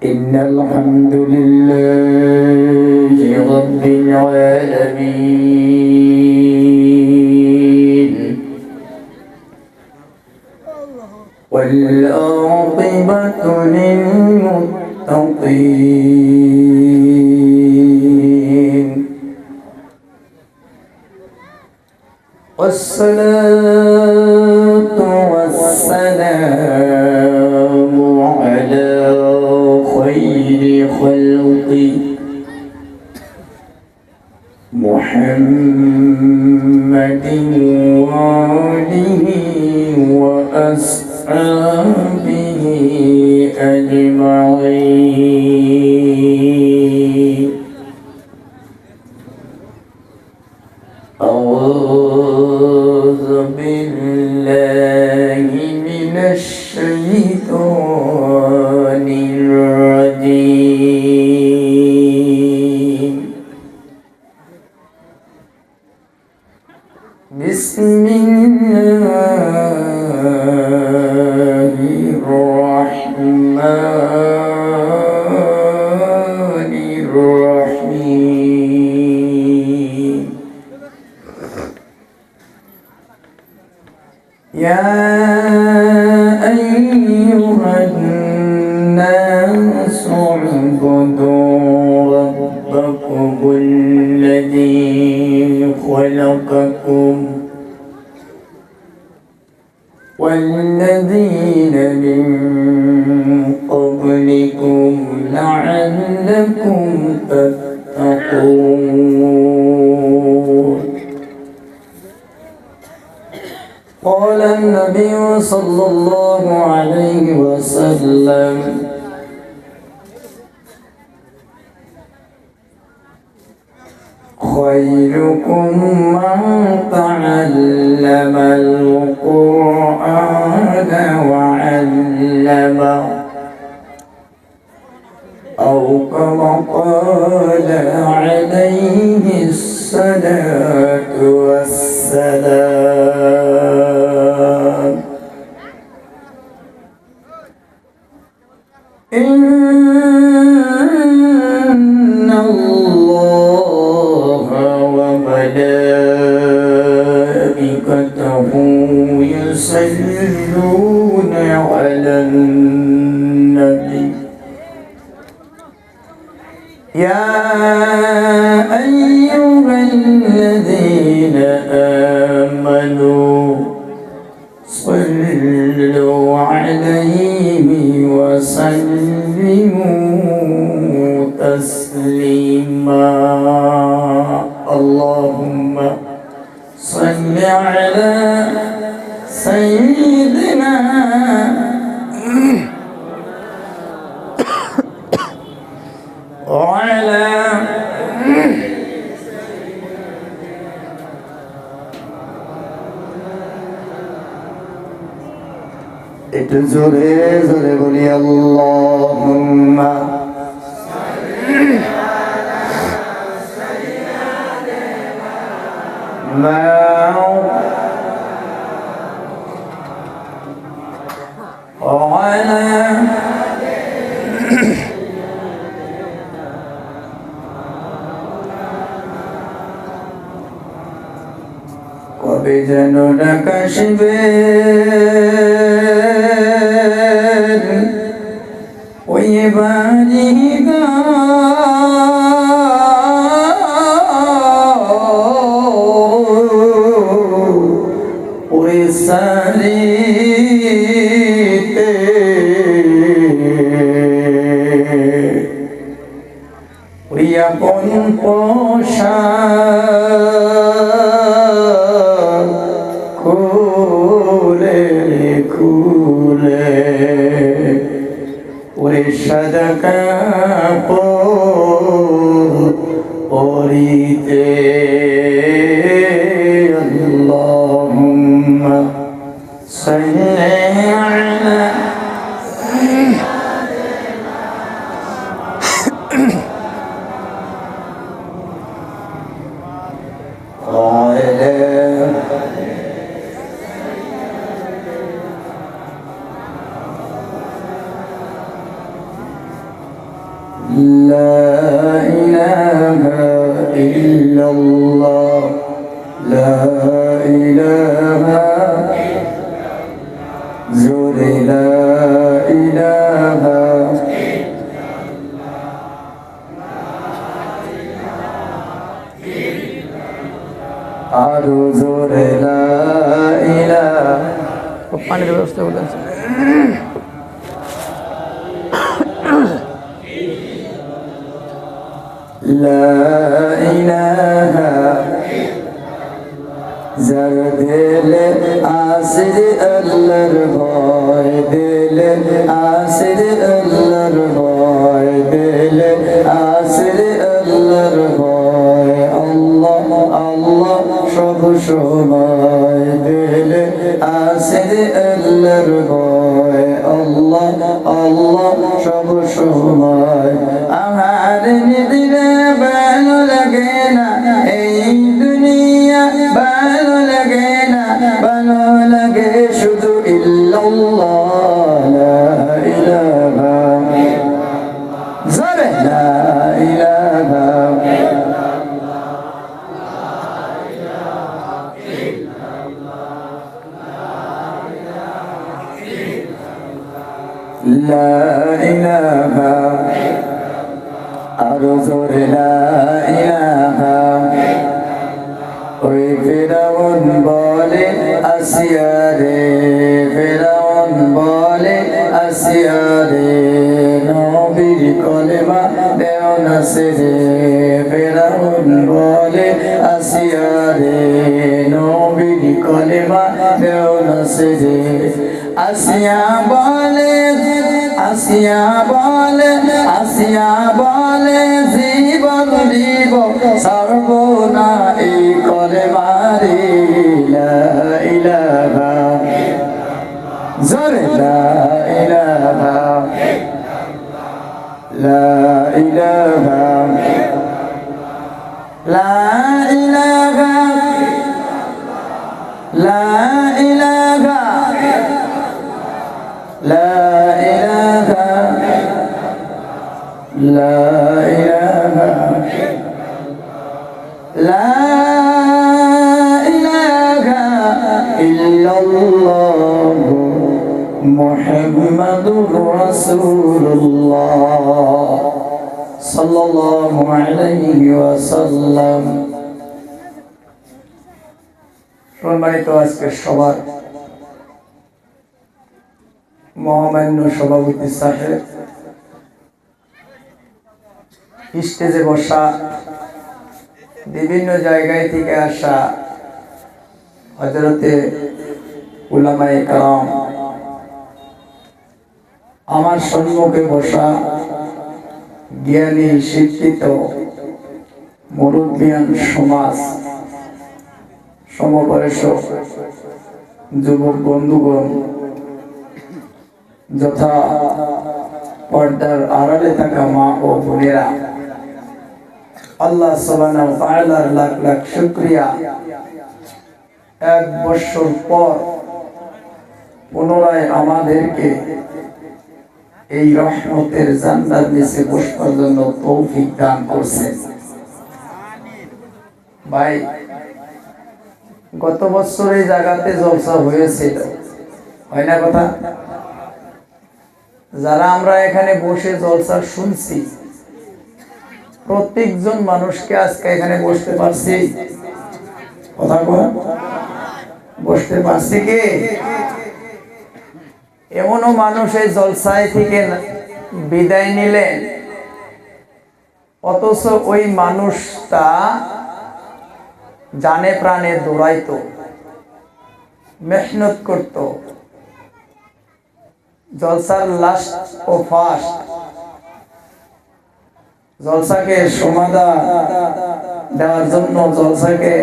إن الحمد لله رب العالمين والعاقبة للمتقين والصلاة والسلام على خير خلق محمد وآله وأصحابه أجمعين. أعوذ بالله من الشيطان الرجيم. بسم الله الرحمن الرحيم. يا أيها الناس اعبدوا ربكم الذي خلقكم والذين من قبلكم لعلكم تتقون. قال النبي صلى الله عليه وسلم خيركم من تعلم القرآن وعلمه أو كما قال عليه الصلاة والسلام. إن الله وملائكته يصلون على النبي يا أيها الذين آمنوا صلوا عليه وسلموا تسليما. اللهم صل على سيدنا وعلى একটু জোরে জোরে বলি আল্লাহুম্মা কবে যেন ডাকাশিবে ওই বাড়ি ওই সারিতে ওই আপন পোষা খুলে খুলে ওই সাদা কাপড় পরিতে আল্লাহুম্মা সাল্লি আলা لا إله إلا الله لا إله زور لا إله আরো জোরে লা ইলাহা পানির ব্যবস্থা বলেন লা ইলাহা যার দিলে আসির আল্লাহর ভয় দিলে আসির আল্লাহর ভয় দিলে আসির আল্লাহর ভয় আল্লাহ আল্লাহ সব সময় দিলে আসির আল্লাহর ভয় আল্লাহ আল্লাহ সব সময় আমার দিলে ভালো লাগে না এই দুনিয়া ভালো লাগে না ভালো লাগে শুধু ইল্লাল্লাহ লা ইলাহা জোরে লা ইলাহা লা ইলাহা আরো জোরে লা ইলাহা ওই ফিরাউন বলে আসিয়া রে ফিরাউন বলে আসিয়া রে নবীর কলেমা দেও না সে রে ফিরাউন বলে আসিয়া রে নবীর কলেমা দেও না সে রে আসিয়া বলে আসিয়া বলে আসিয়া বলে জীবন দিব সর্ব না এই কলেমা রে লা ইলাহা জোরে লা ইলাহা লা ইলাহা লা ইলাহা লা ইলাহা لا إله لا إله لا إله إلا الله محمد رسول الله صلى الله عليه وسلم সম্মানিত আজকের সবার মহামান্য সভাপতি সাহেব স্টেজে বসা বিভিন্ন জায়গায় থেকে আসা হযরতে উলামায়ে কেরাম আমার সম্মুখে বসা জ্ঞানী শিক্ষিত মুরব্বিয়ান সমাজ সমবয়স্ক যুবক বন্ধুগণ যথা পর্দার আড়ালে থাকা মা ও বোনেরা আল্লাহ সুবহানাহু ওয়া তাআলার লাখ লাখ শুকরিয়া এক বছর পর পুনরায় আমাদেরকে এই রহমতের জান্নাত নিচে বসবার জন্য তৌফিক দান করছেন। ভাই গত বছর এই জায়গাতে জলসা হয়েছিল, হয় না কথা? যারা আমরা এখানে বসে জলসা শুনছি প্রত্যেকজন মানুষকে আজকে এখানে বসতে পারছি, কথা বল, বসতে পারছি কি? এমনও মানুষ এই জলসায় থেকে বিদায় নিলেন, অথচ ওই মানুষটা জানে প্রাণে দৌড়াইতো, মেহনত করত, জলসার লাস্ট ও ফার্স্ট জলসাকে সমাধান দেওয়ার জন্য, জলসাকে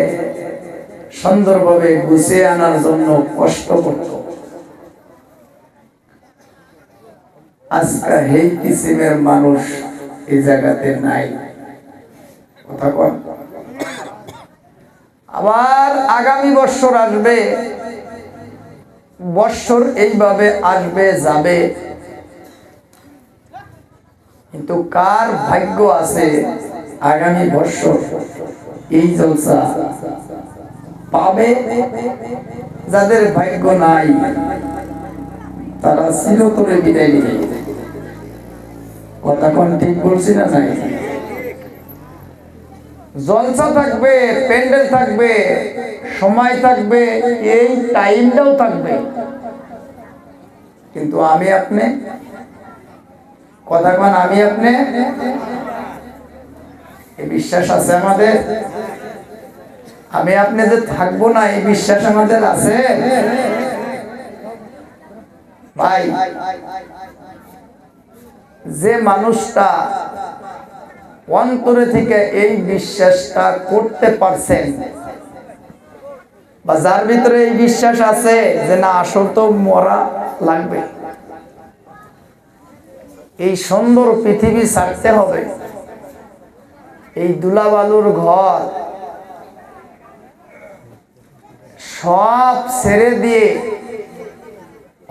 সুন্দরভাবে গুছিয়ে আনার জন্য কষ্ট করত। আজকে এই কিসিমের মানুষ এই জায়গাতে নাই, কথা কন। আবার আগামী বছর আসবে, বছর এইভাবে আসবে যাবে, কিন্তু কার ভাগ্য আছে আগামী বছর এই জলসা পাবে? যাদের ভাগ্য নাই তারা চিরতরে বিদায় নিবে। কথা কোন ঠিক বলছি না? নাই, জলসা থাকবে, প্যান্ডেল থাকবে, সময় থাকবে, এই টাইমটাও থাকবে, কিন্তু আমি আপনি, কথা কোন আমি আপনি, এই বিশ্বাস আছে আমাদের? আমি আপনি যে থাকবো না এই বিশ্বাস আমাদের আছে? ভাই, যে মানুষটা অন্তরে থেকে এই বিশ্বাসটা করতে পারছেন, বা যার ভিতরে এই বিশ্বাস আছে যে না আসল তো মরা লাগবে, এই সুন্দর পৃথিবী ছাড়তে হবে, এই ধুলাবালুর ঘর সব ছেড়ে দিয়ে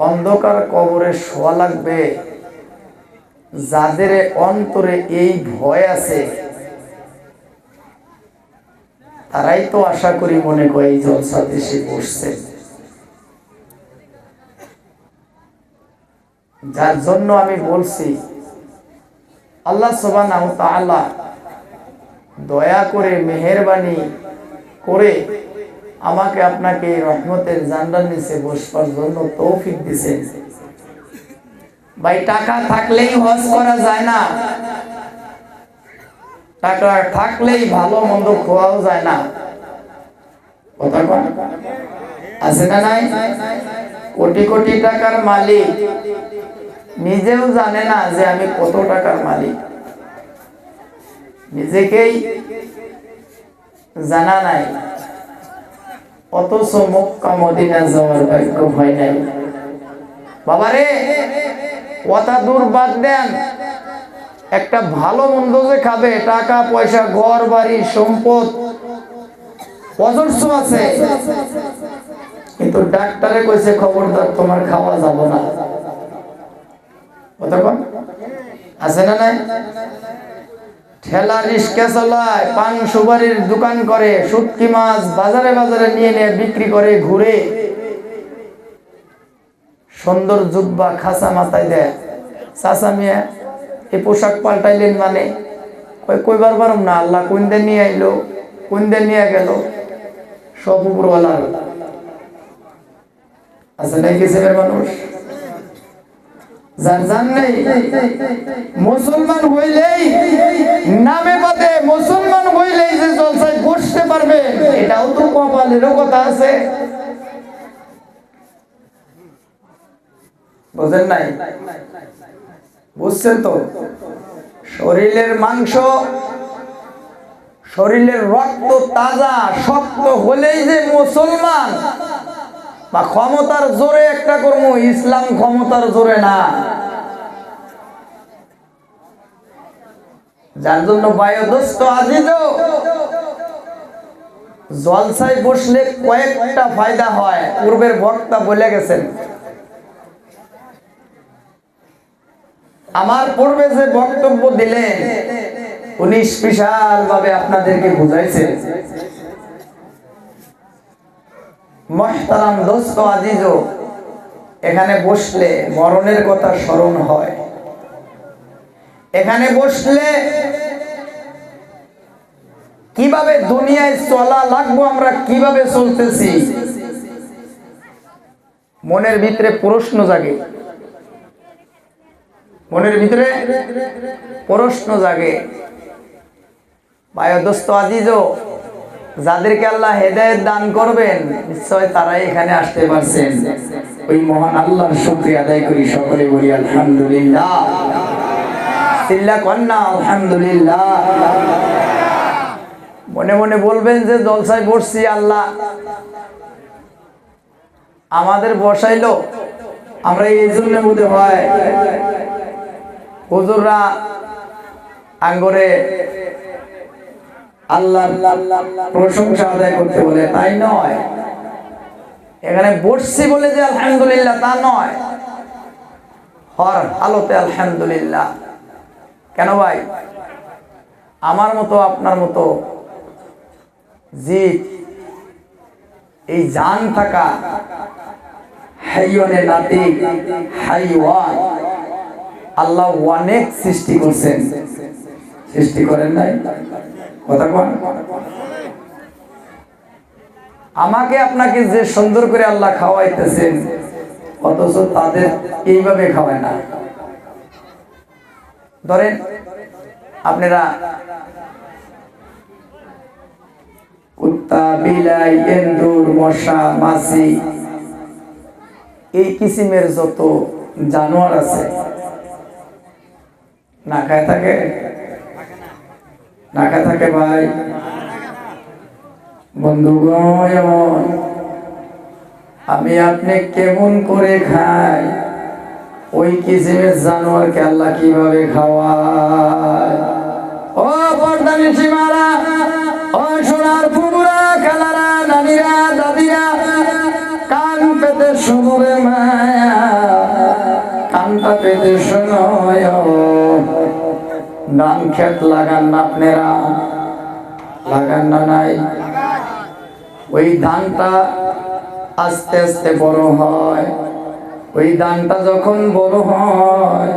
অন্ধকার কবরে শোয়া লাগবে, যাদের অন্তরে এই ভয় আছে তারাই তো আশা করি মনে করে এই জলসা দেশে বসছে। যার জন্য আমি বলছি আল্লাহ সুবহানাহু ওয়া তাআলা দয়া করে মেহেরবানি করে আমাকে আপনাকে রহমতের জান্নাতের নিচে বসবার জন্য তৌফিক দিয়েছেন। ভাই, টাকা থাকলেই হজ করা যায় না, টাকা থাকলেই ভালো মন্দ খাওয়াও যায় না, কথা কোন আছে না নাই? কোটি কোটি টাকার মালিক নিজেও জানে না যে আমি কত টাকার মালিক, নিজেকেই জানা নাই, অথচ মক্কা মদিনা যাওয়ার ভাগ্য হয় নাই। বাবারে, কথা দূর বাদ দেন, একটা ভালো মন্দ যে খাবে, টাকা পয়সা ঘর বাড়ি সম্পদ অজস্র আছে, কিন্তু ডাক্তারে কইছে খবরদার তোমার খাওয়া যাব না, কথা কোন আছে না নাই? ঠেলা রিস্কা চালায়, পান সুপারির দোকান করে, শুটকি মাছ বাজারে বাজারে নিয়ে নিয়ে বিক্রি করে, ঘুরে সুন্দর জুব্বা খাসা মাথায় দেয়, চাচা মিয়া এই পোশাক পাল্টাইলেন মানে কইবার পারুম না, আল্লাহ কোন দিন নিয়ে আইলো, কোন দিন নিয়ে গেল, সব উপরওয়ালার আছে নাই কিসের মানুষ? যার জান নেই, মুসলমান হইলেই নামে বাদে মুসলমান হইলেই যে জলসায় বসতে পারবে, এটাও তো কপালেরও কথা আছে, বুঝেন নাই? বুঝছেন তো? শরীরের মাংস, শরীরের রক্ত তাজা শক্ত হলেই যে মুসলমান, বা ক্ষমতার জোরে একটা কর্ম, ইসলাম ক্ষমতার জোরে না। যার জন্য বায়ুদস্ত আজিজ জলসায় বসলে কয়েকটা ফায়দা হয়, পূর্বের বক্তা বলে গেছেন। আমার পূর্বে যে বক্তব্য দিলেন উনি স্পেশাল ভাবে আপনাদেরকে বুঝাইছেন। মুহতারাম দোস্ত আজিজ, এখানে বসলে মরণের কথা স্মরণ হয়, এখানে বসলে কিভাবে দুনিয়ায় চলা লাগবো, আমরা কিভাবে চলতেছি, মনের ভিতরে প্রশ্ন জাগে, মনের ভিতরে প্রশ্ন জাগে। বায়ুদস্ত আজিজ, যাদেরকে আল্লাহ হেদায়েত দান করবেন নিশ্চয় তারাই এখানে আসতে পারছেন, ওই মহান আল্লাহর শুকরিয়া আদায় করি, সকলে বলি আলহামদুলিল্লাহ, সিল্লা কন্না আলহামদুলিল্লাহ। মনে মনে বলবেন যে জলসায় বসছি, আল্লাহ আমাদের বসাইলো, আমরা এই জন্য বোধ হয় হুজুররা আঙ্গরে আল্লাহ প্রশংসা আদায় করতে বলে, তাই নয়। এখানে বসছি বলে যে আলহামদুলিল্লাহ তা নয়, হর হালতে আলহামদুলিল্লাহ। কেন ভাই? আমার মতো আপনার মতো জীব, এই জান থাকা হাইওয়ানে নাতিক হাইওয়ান, আল্লাহ অনেক সৃষ্টি করছেন, সৃষ্টি করেন নাই? কথা কোন? আমাকে আপনাকে যে সুন্দর করে আল্লাহ খাওয়াইতেছেন, অথচ তাদের এইভাবে খাওয়ায় না। ধরেন আপনারা কুত্তা, বিলাই, এন্দুর, মশা, মাছি, এই কিসিমের যত জানোয়ার আছে না খায় থাকে? না খায় থাকে ভাই? বন্ধুগণ, আমি আপনি কেমন করে খাই, ওই কিসিমের জানোয়ারকে আল্লাহ কিভাবে খাওয়ায়? ও পর্দানি সীমারা, ও সোনার ফুবুরা, খালারা, নানিরা, দাদিরা, কান পেতে শুনরে মায়া, কানটা পেতে শোনো। ধান ক্ষেত লাগান না আপনারা? লাগান না? নাই? ওই ধানটা আস্তে আস্তে বড় হয়। ওই ধানটা যখন বড় হয়,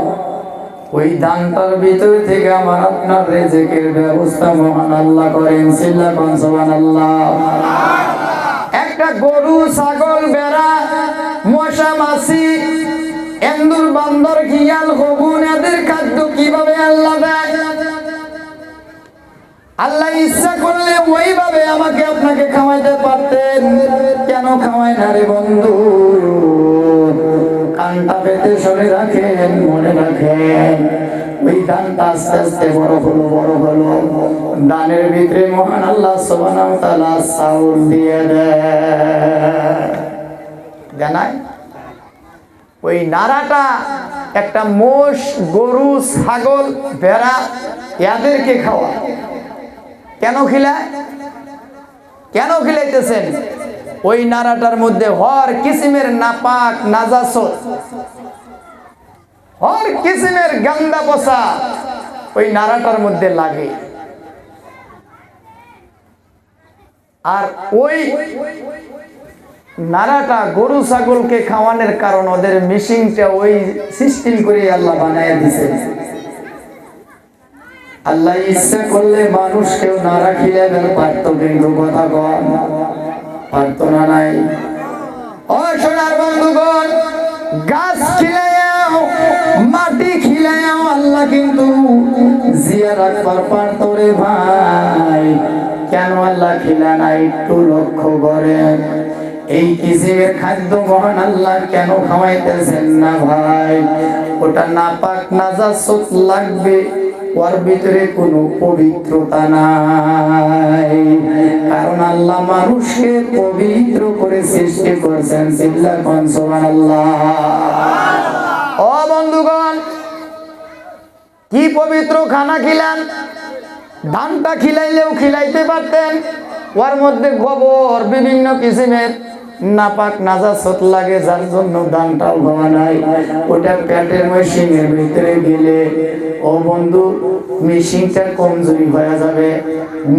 ওই ধানটার ভিতর থেকে আমার আপনার রিজিকের ব্যবস্থা মহান আল্লাহ করেন। সিল্লাল্লাহু সুবহানাল্লাহ। একটা গরু, ছাগল, ভেড়া, মশা, মাছি, এন্দুর, বান্দর, শিয়াল, হগুন, এদের খাদ্য কিভাবে আল্লাহ দেয়? আল্লাহ ইচ্ছা করলে ওইভাবে আমাকে আপনাকে খাওয়াইতে পারতেন, কেন খাওয়ায় না রে বন্ধু? কানটা পেতে শুনে রাখেন, মনে রাখেন, ওই ধানটা আস্তে আস্তে বড় হলো, বড় হলো, ধানের ভিতরে মহান আল্লাহ সুবহানাহু ওয়া তাআলা চাউল দিয়ে দেয়। জানাই ওই নাড়াটা একটা মোষ, গরু, ছাগল, ভেড়া, এদেরকে খাওয়া। কেন খিলায়? কেন খিলাইতেছেন? ওই নাড়াটার মধ্যে হর কিসিমের নাপাক, নাজাসত, হর কিসিমের গান্দা পচা ওই নাড়াটার মধ্যে লাগে। আর ওই নাড়াটা গরু ছাগলকে খাওয়ানোর কারণ ওদের মিশিংটা ওই সিস্টেম করে আল্লাহ বানায় দিছে। আল্লাহ ইচ্ছা করলে মানুষকেও নাড়া খিলাইতে পারতো, কিন্তু কথা কম পারতো না। নাই? ও সোনার বন্ধুগণ, গাছ খিলাইয়াও, মাটি খিলাইয়াও আল্লাহ কিন্তু জিয়া রাখবার পারতো রে ভাই। কেন আল্লাহ খিলা না? একটু লক্ষ্য করেন। এই কিসিমের খাদ্য মহান আল্লাহ কেন খাওয়াইতেছেন না ভাই? ওটা নাপাক, নাজাসত লাগবে, ওর ভিতরে কোনো পবিত্রতা নাই। কারণ আল্লাহ মানুষকে পবিত্র করে সৃষ্টি করেছেন। সিল্লাল্লাহু সুবহানাল্লাহ। ও বন্ধুগণ, কি পবিত্র খানা খিলান? ধানটা খিলাইলেও খিলাইতে পারতেন, ওর মধ্যে গোবর, বিভিন্ন কিসিমের নাপাক, নাজাসত লাগে, যার জন্য ধানটাও খাওয়া নাই। ওটা পেটের মেশিনের ভিতরে গেলে ও বন্ধু, মেশিনটা কমজোরি হয়ে যাবে,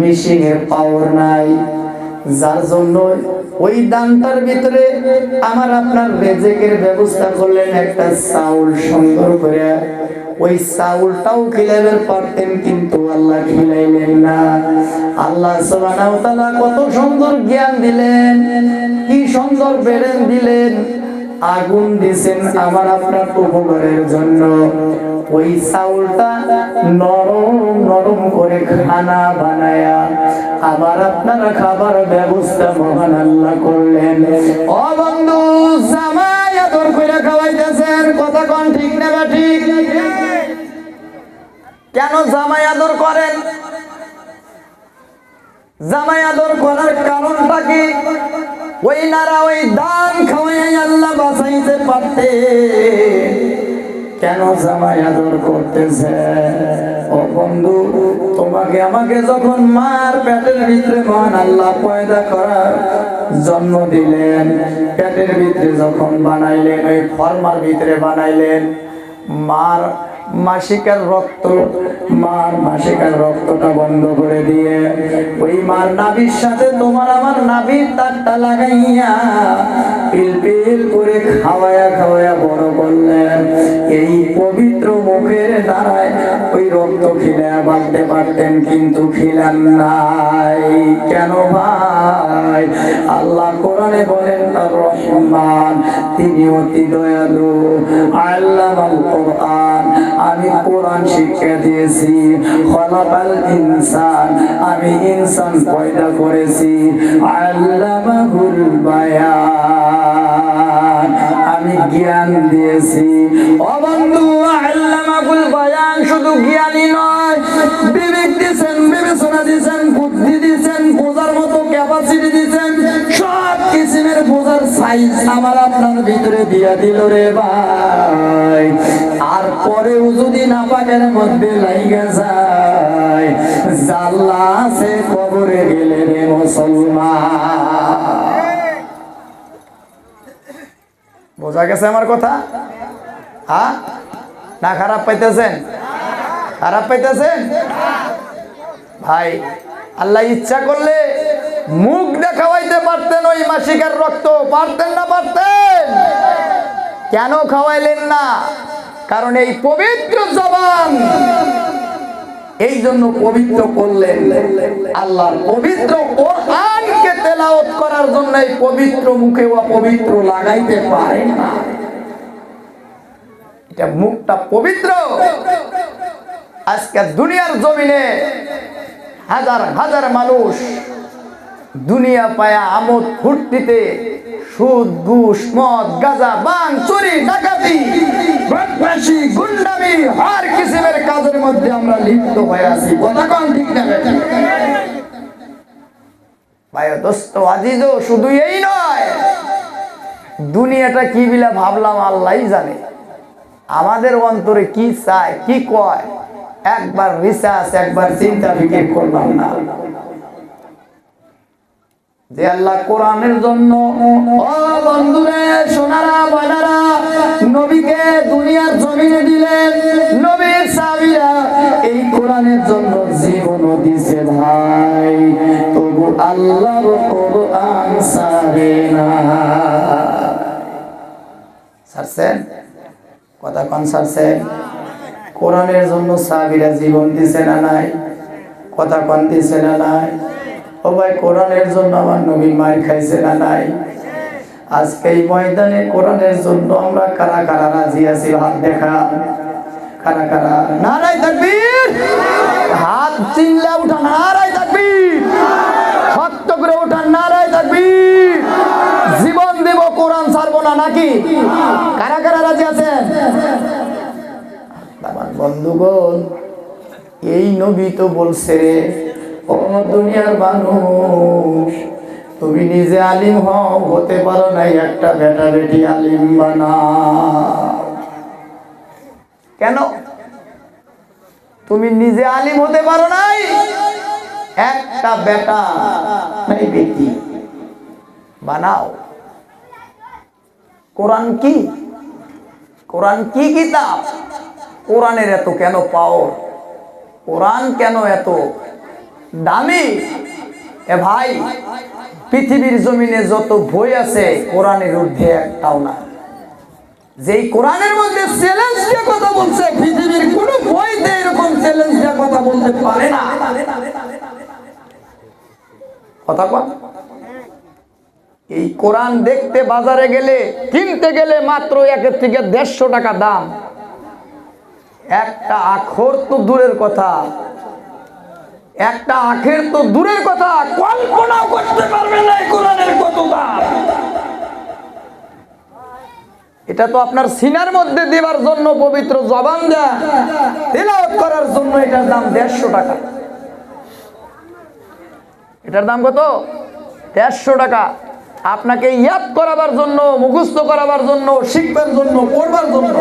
মেশিনের পাওয়ার নাই, যার জন্য ওই ধানটার ভিতরে আমার আপনার রিজিকের ব্যবস্থা করলেন। একটা চাউল সুন্দর করে, ওই চাউলটাও খিলাইতে পারতেন, কিন্তু আল্লাহ খিলাইলেন না। আল্লাহ সুবহানাহু ওয়া তাআলা কত সুন্দর জ্ঞান দিলেন, কি সুন্দর ব্রেন দিলেন, আগুন দিয়েছেন আমার আপনার উপকারের জন্য। ওই চাউলটা নরম নরম করে খানা বানায়া আবার আপনারা খাবার ব্যবস্থা মহান আল্লাহ করলেন। ও বন্ধু, জামাই আদর করে খাওয়াইতেছেন, কথা কোন ঠিক না বা ঠিক? কেন জামাই আদর করেন? জামাই আদর করার কারণটা কি? ওই নারা, ওই দান খাওয়াই আল্লাহ বাঁচাইতে পারতে, কেন জামাই আদর করতেছে? ও বন্ধু, তোমাকে আমাকে যখন মার পেটের ভিতরে মহান আল্লাহ পয়দা করার জন্ম দিলেন, পেটের ভিতরে যখন বানাইলেন, ওই ফর্মার ভিতরে বানাইলেন, মার মাসিকার রক্ত, মার মাসিকার রক্তটা বন্ধ করে দিয়ে ওই মার নাভির সাথে তোমার আমার নাভির তারটা লাগাইয়া পিল পিল করে খাওয়ায়া খাওয়ায়া বড় করলেন। এই পবিত্র মুখের দ্বারায় ওই রক্ত খিলায়া বাঁধতে পারতেন, কিন্তু খিলান নাই। কেন ভাই? আল্লাহ কোরআনে বলেন আর রহমান, তিনি অতি দয়ালু। আল্লামাল কোরআন, আমি কোরআন শিক্ষা দিয়েছি। খলাকাল ইনসান, আমি ইনসান পয়দা করেছি। আল্লামাহুল বায়ান, আমি জ্ঞান দিয়েছি। ও বন্ধু, আল্লামাহুল বায়ান শুধু জ্ঞানী নয়, বিবেক দিয়েছেন, বিবেচনা দিয়েছেন, বুদ্ধি দিয়েছেন, বোঝার মতো ক্যাপাসিটি দিয়েছেন। সব কিসিমের বোঝার সাইজ আমার আপনার ভিতরে দিয়া দিল রে ভাই। আর পরেও যদি নাপাকের মধ্যে লাইগা যায়, জাল্লা আছে কবরে গেলে রে মুসলমান। বোঝা গেছে আমার কথা? হ্যাঁ না খারাপ পাইতেছেন? খারাপ পাইতেছেন ভাই? আল্লাহ ইচ্ছা করলে মুখ দেখাইতে পারতেন ওই মাসিকার রক্ত, পারতেন না? পারতেন। কেন খাওয়াইলেন না? কারণ এই পবিত্র জবান এই জন্য পবিত্র করলেন। আল্লাহর পবিত্র কোরআনকে তেলাওয়াত করার জন্য এই পবিত্র মুখে অপবিত্র লাগাইতে পারে না। এটা মুখটা পবিত্র। আজকে দুনিয়ার জমিনে হাজার হাজার মানুষ দুনিয়া পায়া আমোদ ফুর্তিতে সুদ, ঘুষ, মদ, গাঁজা, ভাং, চুরি, ডাকাতি, বদমাশি, গুন্ডামি, হর কিসিমের কাজের মধ্যে আমরা লিপ্ত হয়ে আছি। কথা কোন ঠিক না ভাই? দোস্ত আজিজ, শুধু এই নয়, দুনিয়াটা কি বিলা ভাবলাম আল্লাহই জানে। আমাদের অন্তরে কি চায়, কি কয়, একবার রিসার্চ, একবার চিন্তা ফিকির করলাম না যে আল্লাহ কোরআনের জন্য, ও বন্ধুরে সোনারা বানারা, নবীকে দুনিয়ার জমিনে দিলেন। নবীর সাহাবীরা এই কোরআনের জন্য জীবনও দিছে ভাই, তবু আল্লাহর কোরআন ছাড়ে না। ছাড়ছেন? কথা কোন ছাড়ছেন? কোরআনের জন্য সাহাবীরা জীবন দিছে না নাই? কথা কোন দিছে না নাই? ও ভাই, কোরআনের জন্য আমার নবী মার খাইছে না নাই? আজকে এই ময়দানে কোরআনের জন্য আমরা কারা কারা রাজি আছি? হাত দেখা। কারা কারা? নারায়ে তাকবীর। হাত চিল্লা উঠা, নারায়ে তাকবীর। শক্ত করে উঠা, নারায়ে তাকবীর। জীবন দেব, কোরআন ছাড়বো না, নাকি? কারা কারা রাজি আছেন? আমার বন্ধুগণ, এই নবী তো বলছে, ও দুনিয়ার মানুষ, তুমি নিজে আলিম হও, হতে পারো নাই, একটা বেটা বেটি আলিম বানাও। কেন? তুমি নিজে আলিম হতে পারো নাই, একটা বেটা নাই বেটি বানাও। কোরআন কি? কোরআন কি কিতাব? কোরআনের এত কেন পাওয়ার? কোরআন কেন এত দামি? এ ভাই, পৃথিবীর জমিনে যত বই আছে কোরআনের ঊর্ধ্বে একটাও না। যেই কোরআনের মধ্যে চ্যালেঞ্জ দিয়ে কথা বলছে, পৃথিবীর কোন বইতে এরকম চ্যালেঞ্জ দিয়ে কথা বলতে পারে না। কথা কন। এই কোরআন দেখতে বাজারে গেলে, কিনতে গেলে মাত্র 1 থেকে 150 টাকা দাম। একটা আখর তো দূরের কথা, একটা আখের তো দূরের কথা, কল্পনাও করতে পারবে না কোরআনের কত দাম। এটা তো আপনার সিনার মধ্যে দেবার জন্য, পবিত্র জবান দেয়া তেলাওয়াত করার জন্য এটার দাম 150 টাকা। এটার দাম কত? 150 টাকা। আপনাকে ইয়াদ করাবার জন্য, মুখস্থ করাবার জন্য, শিখবার জন্য, পড়বার জন্য।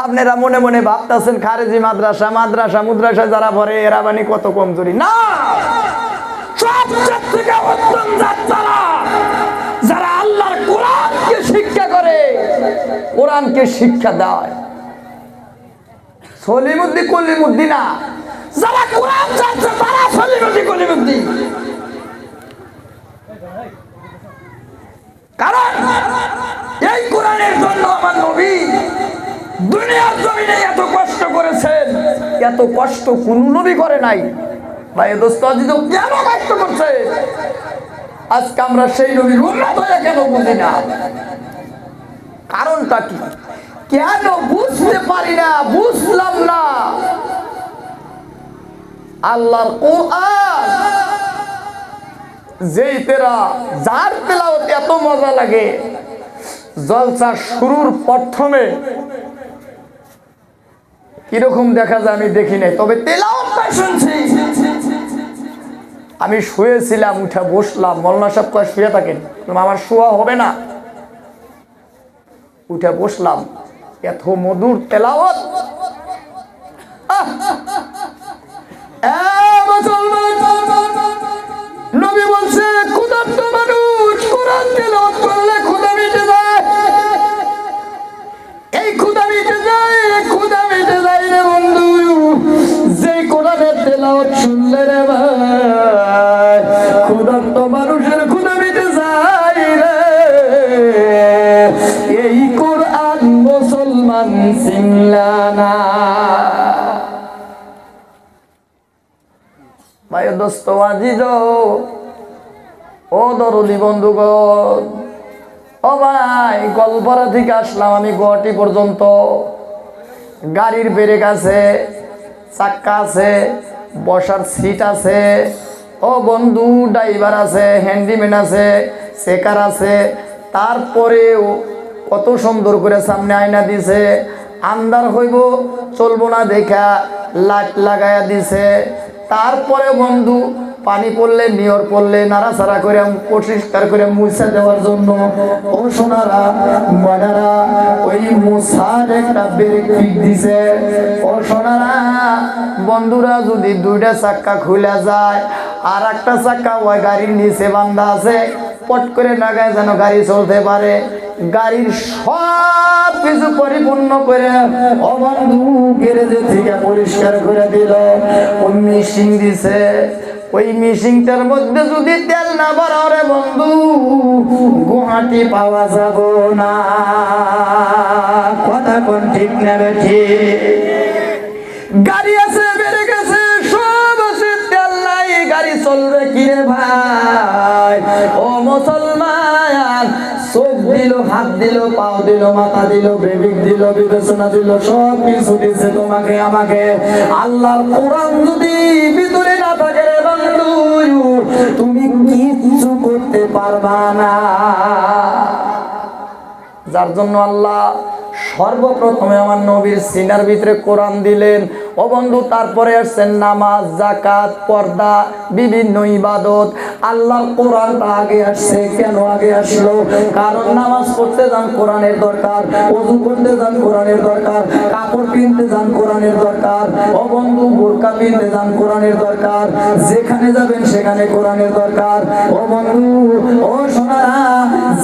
আপনারা মনে মনে ভাবতেছেন খারেজি মাদ্রাসা, মুদ্রাসায় যারা পড়ে এরা বানি কত কমজোরি। না, সবচেয়ে থেকে উত্তম জাত যারা আল্লাহর কোরআনকে শিক্ষা করে, কোরআনকে শিক্ষা দেয়। সলিমুদ্দি কলিমুদ্দি না, যারা কোরআন জানছে তারা সলিমুদ্দি কলিমুদ্দি। কারণ এই কোরআনের জন্য আমার নবী দুনিয়ার জমিনে এত কষ্ট করেছেন, এত কষ্ট কোন নবী করে নাই। ভাই দোস্ত আজিজ কেন কষ্ট করছে? আজকে আমরা সেই নবীর উম্মত হয়ে কেন বুঝি না? কারণটা কি? কেন বুঝতে পারি না, বুঝলাম না? আল্লাহর কোরআন যেই যার তেলাওয়াত এত মজা লাগে, জলসা শুরুর প্রথমে কিরকম দেখা যায় আমি দেখি নাই, তবে তেলাওয়াতটা শুনছি। আমি শুয়েছিলাম, উঠে বসলাম, মৌলানা সাহেব কয় শুয়ে থাকেন, আমার শোয়া হবে না। উঠে বসলাম, এত মধুর তেলাওয়াত। নবী বলছে ক্ষুধার্ত মানুষ কোরআন তেলাওয়াত করলে ক্ষুধা মিটে যায়। এই ক্ষুধা মিটে যায়, ক্ষুধা মিটে যায় রে বন্ধু, যে কোরআনের তেলাওয়াত শুনলে রে ভাই, ক্ষুধার্ত মানুষের ক্ষুধা মিটে যায় রে। এই কোরআন মুসলমান সিংলানা। ভাই দোস্ত আজিজ ও দরদি বন্ধুগণ, ও ভাই গোলপাড়া থেকে আসলাম আমি গুয়াহাটি পর্যন্ত। গাড়ির ব্রেক আছে, চাক্কা আছে, বসার সিট আছে, ও বন্ধু ড্রাইভার আছে, হ্যান্ডিম্যান আছে, চেকার আছে, তারপরেও কত সুন্দর করে সামনে আয়না দিছে। আন্দার হইব চলবো না দেখা লাইট লাগাইয়া দিছে। তারপরে বন্ধু পানি পড়লে নিয়র পড়লে নাড়াচাড়া করে পরিষ্কার করে মুছা দেওয়ার জন্য ও সোনারা ময়নারা ওই মুছার একটা ব্রেক দিছে। ও সোনারা বন্ধুরা, যদি দুইটা চাক্কা খুলে যায় আর একটা চাক্কা ওই গাড়ির নিচে বান্ধা আছে, পট করে লাগায় যেন গাড়ি চলতে পারে। গাড়ির সব কিছু পরিপূর্ণ করে ও বন্ধু গ্যারেজে থেকে পরিষ্কার করে দিল। ওই মেশিন দিছে, ওই মেশিনটার মধ্যে যদি তেল না বাড়ারে বন্ধু গুয়াহাটি পাওয়া যাব না। কথা কোন ঠিক নেবে ঠিক? গাড়ি আছে, বেড়ে গেছে, সব আছে, তেল নাই, গাড়ি চলবে কিরে ভাই? ও মুসলমান, চোখ দিল, হাত দিল, পাও দিল, মাথা দিল, বিবেক দিল, বিবেচনা দিল, সব কিছু দিছে তোমাকে আমাকে। আল্লাহর কোরআন যদি ভিতরে না থাকে রে বন্ধু, তুমি কিচ্ছু করতে পারবা না। যার জন্য আল্লাহ সর্বপ্রথমে আমার নবীর সিনার ভিতরে কোরআন দিলেন। ও বন্ধু তারপরে আসছেন নামাজ, যাকাত, পর্দা, বিভিন্ন ইবাদত। আল্লাহর কোরআনটা আগে আসছে। কেন আগে আসলো? কারণ নামাজ পড়তে যান কোরআনের দরকার, ওযু করতে যান কোরআনের দরকার, কাপড় কিনতে যান কোরআনের দরকার, ও বন্ধু বোরকা কিনতে যান কোরআনের দরকার, যেখানে যাবেন সেখানে কোরআনের দরকার। ও বন্ধু ও সোনারা,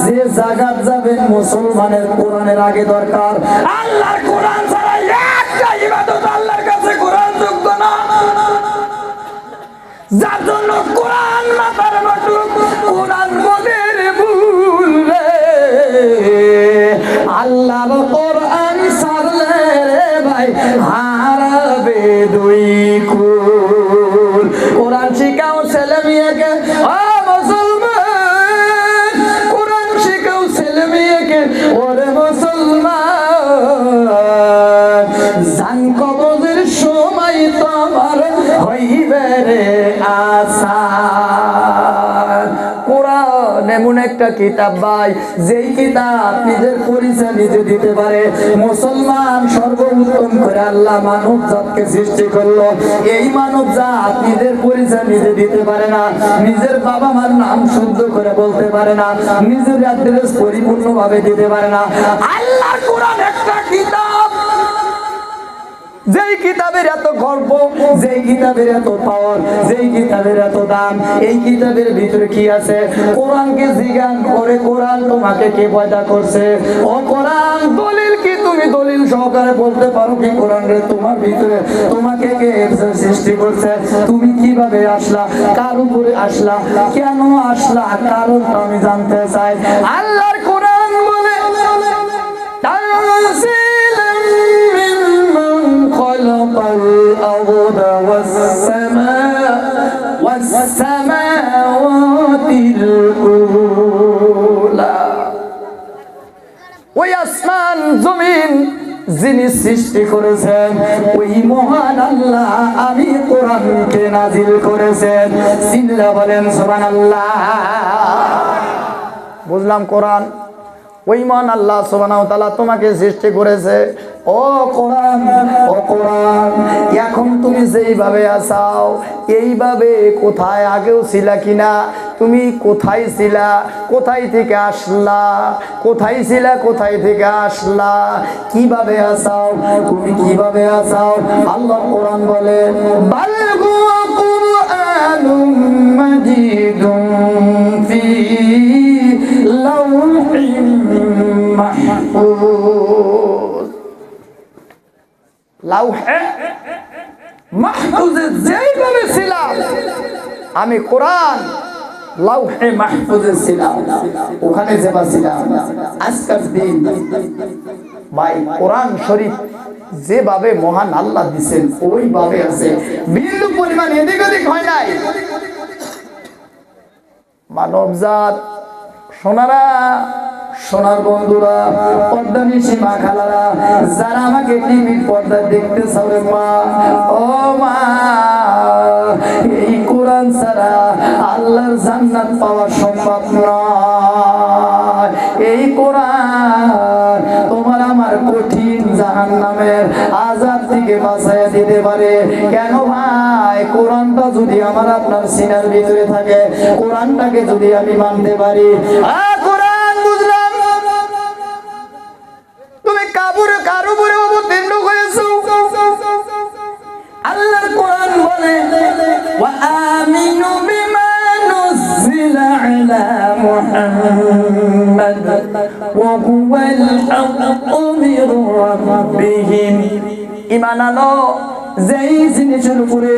যে জায়গায় যাবেন মুসলমানের কোরআনের আগে দরকার। আল্লাহর কোরআন ছাড়া একটা ইবাদত আল্লাহর কাছে কোরআন যোগ্য না। যার জন্য কোরআন মাথার মাটুক, কোরআন মোদের ভুল রে। আল্লাহর কোরআন ছাড়লে রে ভাই হারাবে দুই কুল। কোরআন শিখাও ছেলে মেয়েকে, ও মুসলমান, কোরআন শিখাও ছেলে মেয়েকে, ওরে মুসলমান, জান কবজের সময় তোমার হইবে রে আশা। কোরআন এমন একটা কিতাব ভাই, যেই কিতাব নিজের পরিচয় নিজে দিতে পারে। মুসলমান সর্বোত্তম করে আল্লাহ মানব জাতকে সৃষ্টি করলো। এই মানব জাত নিজের পরিচয় নিজে দিতে পারে না, নিজের বাবা মার নাম শুদ্ধ করে বলতে পারে না, নিজের অ্যাড্রেস পরিপূর্ণ ভাবে দিতে পারে না। আল্লাহর কোরআন একটা কিতাব, যেই কিতাবের এত গল্প, যেই কিতাবের এত পাওয়ার, যেই কিতাবের এত দাম। এই কিতাবের ভিতরে কি আছে? কোরআনকে জিজ্ঞাসা করে, কোরআন তোমাকে কে পয়দা করছে? ও কোরআন দলিল কি তুমি দলিল সহকারে বলতে পারো কি কোরআন রে তোমার ভিতরে তোমাকে কে সৃষ্টি করছে, তুমি কিভাবে আসলা, কার উপরে আসলা, কেন আসলা, কারণটা আমি জানতে চাই। আল্লাহর কোরআন বলে তানজিলাম মিম্মান খালাকাল আরদা ওয়াস সামাওয়াতিল উলা। ওই আসমান জমিন যিনি সৃষ্টি করেছেন ওই মহান আল্লাহ আমি কোরআনকে নাজিল করেছেন। চিল্লা বলেন সুবহানাল্লাহ। বুঝলাম কোরআন ওই মহান আল্লাহ সুবহানাহু ওয়া তাআলা তোমাকে সৃষ্টি করেছে। ও কোরআন, ও কোরআন, এখন তুমি যেইভাবে আসাও এইভাবে কোথায় আগেও ছিলা কিনা, তুমি কোথায় ছিলা, কোথায় থেকে আসলা, কোথায় ছিলা, কোথায় থেকে আসলা, কিভাবে আসাও, তুমি কিভাবে আসাও। আল্লাহ কোরআন বলে বাল হুয়া কুরআনুম মাজিদুম ফি লাওহিম মাহফুজ। লাউহে মাহফুজে যেইভাবে ছিলাম আমি কোরআন লাউহে মাহফুজে ছিলাম, ওখানে যেবা ছিলাম আজকের দিন ভাই কোরআন শরীফ যেভাবে মহান আল্লাহ দিচ্ছেন ওইভাবে আছে, বিন্দু পরিমাণ এদিক ওদিক হয় নাই। মানবজাত সোনারা, সোনার বন্ধুরা, পর্দা নিশি মা খালারা, যারা আমাকে টিভির পর্দা দেখতে চাও মা, ও মা, এই কোরআন ছাড়া আল্লাহর জান্নাত পাওয়া সম্ভব নয়। এই কোরআন তোমার আমার কঠিন জাহান্নামের আযাব থেকে বাঁচাইয়া দিতে পারে। কেন ভাই? কোরআনটা যদি আমার আপনার সিনার ভিতরে থাকে, কোরআনটাকে যদি আমি মানতে পারি, কোরআন বুঝলাম তুমি কাবুরে কার উপরে অবতীর্ণ হয়েছো। আল্লাহর কোরআন বলে ওয়া আমিনু বিমা নুজিলা আলা মুহাম্মাদ ওয়া হুয়াল হাক্কু মির রাব্বিহিম। ঈমান আনো যেই জিনিসের উপরে,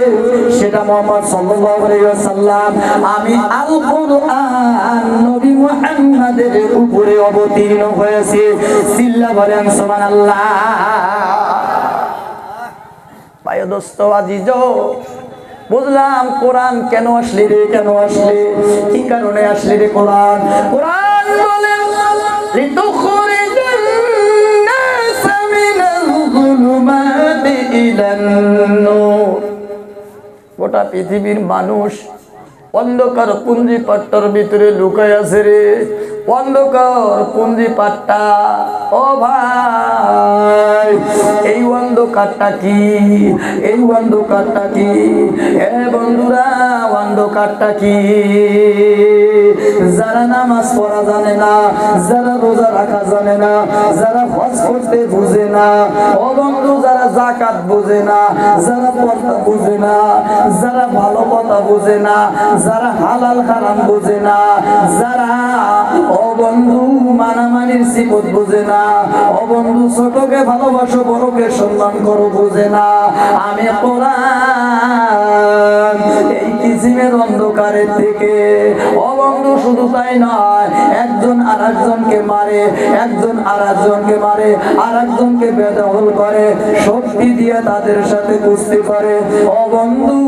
সেটা মুহাম্মদ সাল্লাল্লাহু আলাইহি ওয়াসাল্লাম আমি আল কোরআন নবী মুহাম্মাদের উপরে অবতীর্ণ হয়েছে। চিল্লা বলেন সুবহানাল্লাহ। ভাই দোস্ত আজিজ, বুঝলাম কোরআন কেন আসলি রে, কেন আসলি, কি কারণে আসলি রে কোরআন? কোরআন বলে লিতুখরিজান নাস মিনাল যুলুমাতি ইলান নূর। গোটা পৃথিবীর মানুষ অন্ধকার পুঞ্জিপাট্টার ভিতরে লুকায় আছে রে, অন্ধকার পুঞ্জিপাট্টা। ও ভাই, এই অন্ধকারটা কি? এই অন্ধকারটা কি? এ বন্ধুরা, অন্ধকারটা কি? যারা নামাজ পড়া জানে না, যারা রোজা রাখা জানে না, যারা হজ করতে বুঝে না, ও বন্ধু, যারা যাকাত বুঝে না, যারা পর্দা বুঝে না, যারা ভালো কথা বুঝে না, যারা হালাল হারাম বুঝে না, যারা ও বন্ধু মানামানির সিফত বুঝে না, ও বন্ধু ছোটকে ভালোবাসো বড়কে সম্মান করো বুঝে না, আমি কোরআন এই কিসিমের অন্ধকারের থেকে, ও বন্ধু শুধু তাই নয়, একজন আর একজনকে মারে, একজন আর একজনকে মারে, আর একজনকে বেদখল করে, শক্তি দিয়ে তাদের সাথে কুস্তি করে, ও বন্ধু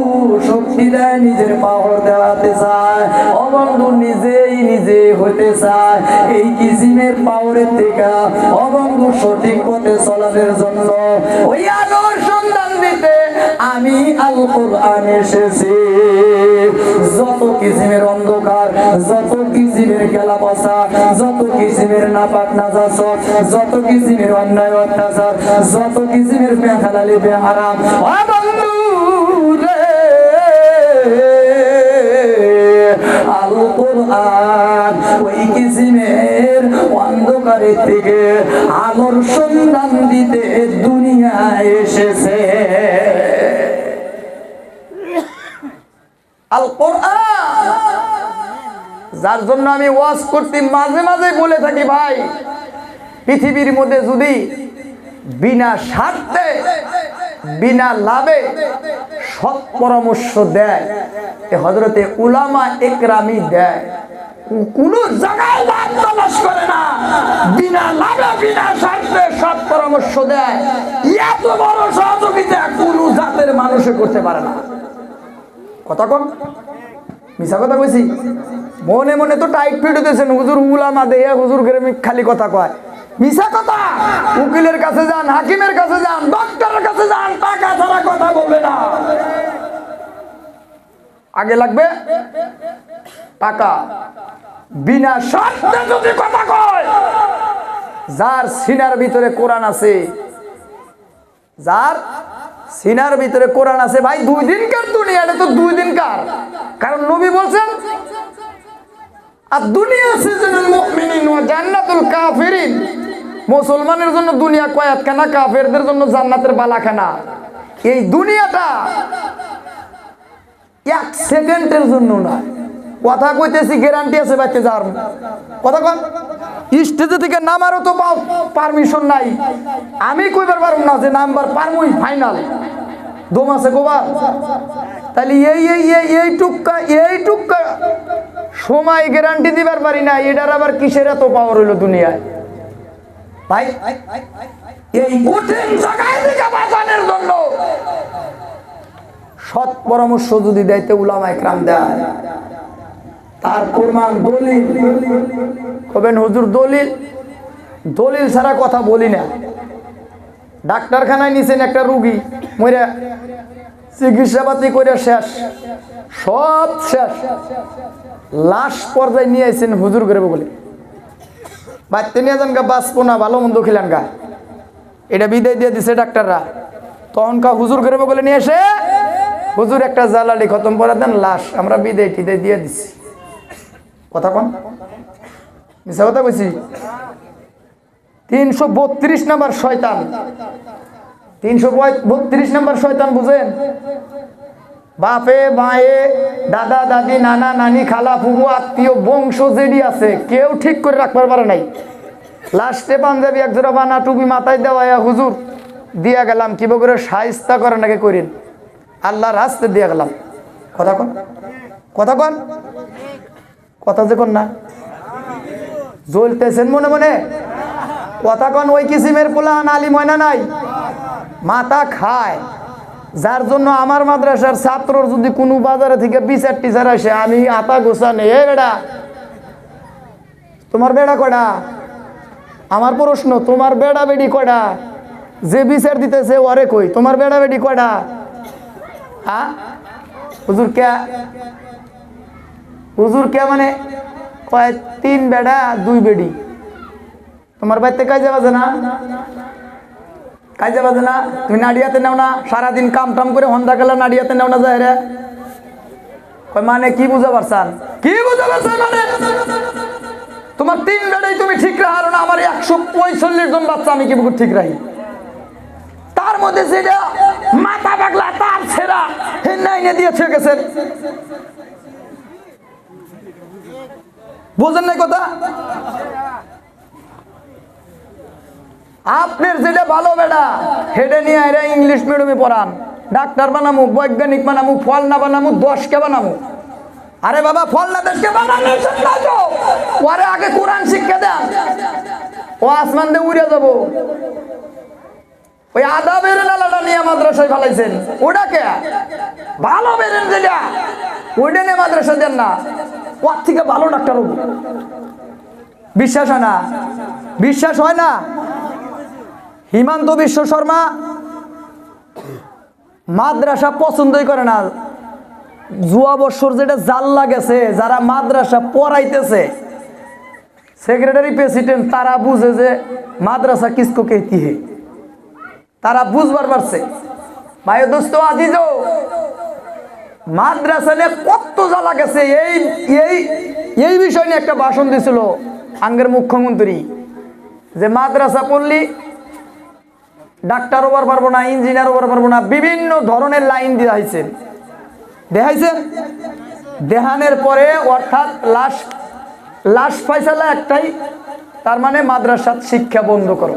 শক্তি দেয়, নিজের পাওয়ার দেওয়াতে চায়, ও বন্ধু নিজেই নিজে হতে চায় এই কিসিমের পাওয়ারের থেকে। ও বন্ধু সঠিক পথে চলার জন্য ওই আলোর সন্ধান দিতে আমি আল কোরআন এসেছি। যত কিসিমের অন্ধকার, যত কিসিমের গেলা বসা, যত কিসিমের নাপাক নাজাসত, যত কিসিমের অন্যায় অত্যাচার, যত কিসিমের বেহালালি বেহারাম, ও বন্ধু রে, আল কোরআন ওই কিসিমের অন্ধকারের থেকে আলোর সন্ধান দিতে দুনিয়ায় এসেছে। আল কোরআন, যার জন্য আমি ওয়াজ করতে মাঝে মাঝে বলে থাকি, ভাই পৃথিবীর মধ্যে যদি বিনা স্বার্থে বিনা লাভে সৎ পরামর্শ দেয়, এ হযরতে উলামা একরামই দেয়। কোন জায়গায় লাভ তালাশ করে না, বিনা লাভে বিনা স্বার্থে সৎ পরামর্শ দেয়। এত বড় সহযোগিতা কোন জাতের মানুষে করতে পারে না। কথা কোন মিছা কথা কইছি? মনে মনে তো টাইট ফিট হইতেছেন, হুজুর উলামা দেয়া হুজুর করে খালি কথা কয়, মিছা কথা। উকিলের কাছে যান, হাকিমের কাছে যান, ডক্টরের কাছে যান, টাকা ছাড়া কথা বলবে না। আগে লাগবে টাকা, বিনা শর্তে যদি কথা কয়। যার সিনার ভিতরে কোরআন আছে, যার সিনার ভিতরে কোরআন আছে, ভাই 2 দিনকার দুনিয়া, এটা তো 2 দিনকার। কারণ নবী বলছেন আর দুনিয়া সিজনুল মুমিনিন ওয়া জান্নাতুল কাফিরিন, মুসলমানের জন্য দুনিয়া কয়াতখানা, কাফেরদের জন্য জান্নাতের বালাখানা। এই দুনিয়াটা 1 সেকেন্ডের জন্য না। কথা কইতেছি, গ্যারান্টি আছে বাইতে যার কথা কন। স্টেজে থেকে নামারও তো পারমিশন নাই। আমি কইবার পারব না যে নাম্বার পারমুই ফাইনাল, দম আছে গোবার। তাহলে এই টুক্কা সময় গ্যারান্টি দিবার পারি না, এটার আবার কিসের এত পাওয়ার হইলো দুনিয়ায় ভাই? এই কঠিন জায়গায় থেকে বাঁচানোর জন্য সৎ পরামর্শ যদি দেয়তে উলামা একরাম দেয়, তার প্রমাণ দলিল। কবেন হুজুর দলিল, দলিল ছাড়া কথা বলি না। ডাক্তারখানায় নিছেন একটা রুগী, মরে চিকিৎসাপাতি করে শেষ, সব শেষ, লাশ পর্যায়ে নিয়ে আইছেন হুজুর করে বলে, বাড়তে নিয়ে যান গা, বাঁচবো না, ভালো মন্দ খেলেন গা, এটা বিদায় দিয়ে দিছে ডাক্তাররা। তখন কা হুজুর করে বলে নিয়ে এসে হুজুর একটা জালালি খতম করে দেন, লাশ আমরা বিদায় টিদায় দিয়ে দিছি। কথা কন মিছা কথা কইছি? 332 নাম্বার শয়তান, 332 নাম্বার শয়তান বুঝেন? বাপে মায়ে দাদা দাদি নানা নানি খালা ফুফু আত্মীয় বংশ যেডি আছে কেউ ঠিক করে রাখবার পারে নাই। লাস্টে পাঞ্জাবি এক জোড়া বানা টুপি মাথায় দেওয়া, হুজুর দিয়া গেলাম, কি করে শায়েস্তা করে নাকি করেন, আল্লাহর রাস্তে দিয়া গেলাম। কথা কন, কথা কন, কথা যে কন না, জ্বলতেছেন মনে মনে। কথা কন, ওই কিসিমের পোলাহান আলিম হয় না নাই? মাথা খায়। যার জন্য আমার মাদ্রাসার ছাত্রর যদি কোনো বাজারে থেকে বিচার টিচার আসে, আমি আতা গোসা নেই, এ বেড়া তোমার বেড়া কয়টা? আমার প্রশ্ন, তোমার বেড়া বেডি কয়টা? যে বিচার দিতেছে ওরে কই, তোমার বেড়া বেডি কয়টা? হ্যাঁ হুজুর কে, হুজুর কে মানে কয় 3 বেড়া 2 বেডি। তোমার বাড়িতে কাজে বাজে না, কাজে বাজে না? তুমি নাড়িয়াতে নাও না, সারাদিন কাম টাম করে হন্দা গেলা নাড়িয়াতে নাও না যায় রে। মানে কি বুঝা পারছান, কি বুঝা পারছান? মানে তোমার 3 বেড়াই তুমি ঠিক রাখো না, আমার 145 জন বাচ্চা আমি কি ঠিক রাখি? তার মধ্যে যেটা মাথা পাগলা তার ছেড়া হেন্নাইনে দিয়ে ছুঁয়ে গেছেন, বোঝেন নাই কথা? আপনার যেটা ভালো বেটা হেডে নিয়ে এরা ইংলিশ মিডিয়ামে পড়ান, ডাক্তার বানামু, বৈজ্ঞানিক বানামু, ফল না বানামু, 10কে বানামু। আরে বাবা, ফল না 10কে বানানো ওরে আগে কোরআন শিক্ষা দেন, ও আসমান দিয়ে উড়ে যাবো। ওই আদা বেরেন আলাদা নিয়ে মাদ্রাসায় ফেলাইছেন, ওটাকে ভালো বেরেন যেটা ওইটা নিয়ে মাদ্রাসা দেন না, ওর থেকে ভালো ডাক্তার হবো। বিশ্বাস হয় না? বিশ্বাস হয় না? হিমন্ত বিশ্ব শর্মা মাদ্রাসা পছন্দই করে না। জুয়া বছর যেটা জাল্লা গেছে, যারা মাদ্রাসা পড়াইতেছে সেক্রেটারি প্রেসিডেন্ট, তারা বুঝে যে মাদ্রাসা কিসকো কেতি হে, তারা বুঝবার পারছে। ভাই দোস্ত আজিজ, মাদ্রাসা নিয়ে কত জ্বালা গেছে। এই বিষয় নিয়ে একটা ভাষণ দিছিল আঙ্গের মুখ্যমন্ত্রী, যে মাদ্রাসা পড়লি ডাক্তার হবার পারবো না, ইঞ্জিনিয়ার হবার পারবো না, বিভিন্ন ধরনের লাইন দেখাইছেন। দেহানের পরে অর্থাৎ লাশ ফয়সালা একটাই, তার মানে মাদ্রাসার শিক্ষা বন্ধ করো।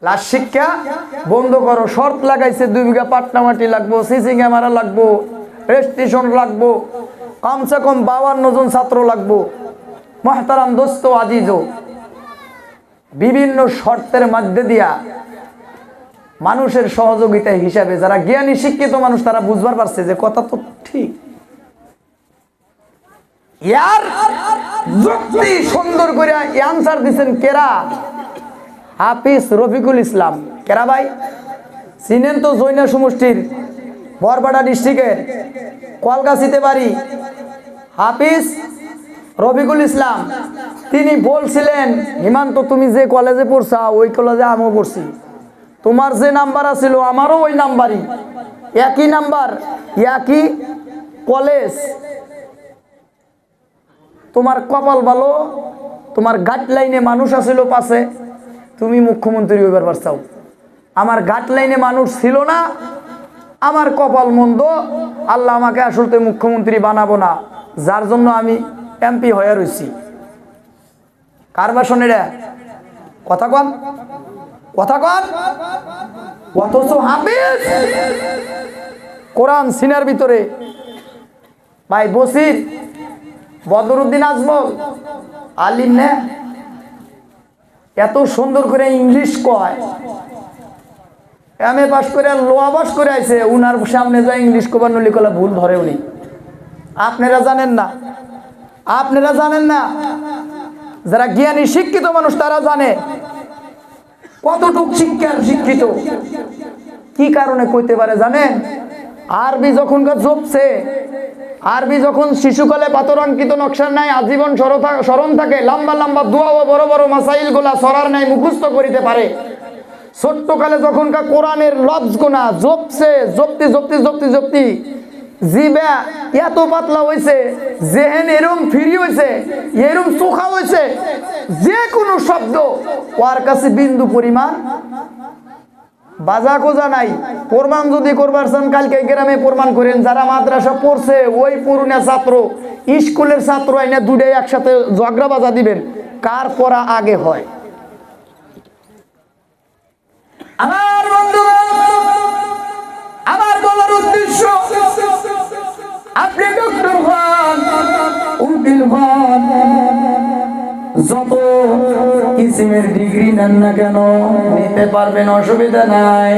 লাশ শিক্ষা বন্ধ করো। শর্ত লাগাইছে 2 বিঘা পাট্টা মাটি লাগবো, সিসি ক্যামেরা লাগবো, রেজিস্ট্রেশন লাগবো, কমসে কম 52 জন ছাত্র লাগবো। মুহতারাম দোস্ত আজিজ, বিভিন্ন শর্তের মধ্যে দিয়া মানুষের সহযোগিতা হিসাবে যারা জ্ঞানী শিক্ষিত মানুষ তারা বুঝবার পারছে যে কথা তো ঠিক। ইয়ার যুক্তি সুন্দর করে অ্যানসার দিচ্ছেন কেরা? হাফিজ রফিকুল ইসলাম। কেরা ভাই? চিনেন তো, জৈনা সমষ্টির বরপাড়া ডিস্ট্রিক্টের কলগাছিতে বাড়ি হাফিজ রফিকুল ইসলাম। তিনি বলছিলেন, হিমান্ত তুমি যে কলেজে পড়ছা ওই কলেজে আমিও পড়ছি, তোমার যে নাম্বার আছিল আমারও ওই নাম্বারই, একই নাম্বার, একই কলেজ। তোমার কপাল ভালো, তোমার গাইডলাইনে মানুষ আছিল পাশে, তুমি মুখ্যমন্ত্রী হইবার পারছাও। আমার গাইডলাইনে মানুষ ছিল না, আমার কপাল মন্দ, আল্লাহ আমাকে আসলে মুখ্যমন্ত্রী বানাবো না, যার জন্য আমি এমপি হয়ে রয়েছি। কার ভাষণ এটা? কথা কন, কথা কন। অথচ হাফিজ কোরআন সিনার ভিতরে ভাই বসির বদরুদ্দিন আজমল আলিম না, এত সুন্দর করে ইংলিশ কয়, এমএ পাস করে লোয়া পাস করে আইছে, উনার সামনে যা ইংলিশ কবার নলি কলা ভুল ধরে উনি। আপনারা জানেন না, আপনারা জানেন না, যারা জ্ঞানী শিক্ষিত মানুষ তারা জানে কতটুক শিক্ষিত। কি কারণে কইতে পারে জানেন? আরবি যখন জপছে, আরবি যখন শিশুকালে পাথরাঙ্কিত নকশার নাই আজীবন স্মরণ থাকে, লম্বা লম্বা দোয়া ও বড় বড় মাসাইল গুলা সরার নাই মুখস্থ করিতে পারে। ছোট্টকালে যখনকার কোরআনের লফজ গুনা জপছে, জপতি জিবা এত পাতলা হয়েছে, জেহেন এরম ফ্রি হয়েছে, এরম চোখা হয়েছে, যে কোনো শব্দ ওর কাছে বিন্দু পরিমাণ বাজা কোজা নাই। প্রমাণ যদি করবার চান কালকে গ্রামে প্রমাণ করেন, যারা মাদ্রাসা পড়ছে ওই পুরুনা ছাত্র স্কুলের ছাত্র আইনা দুটাই একসাথে ঝগড়া বাজা দিবেন, কার পড়া আগে হয়। আমার বন্ধুরা, আমার বলার উদ্দেশ্য, আপনি ডক্টর হন, উকিল হন, যত কিসিমের ডিগ্রি নেন না কেন নিতে পারবেন, অসুবিধা নাই।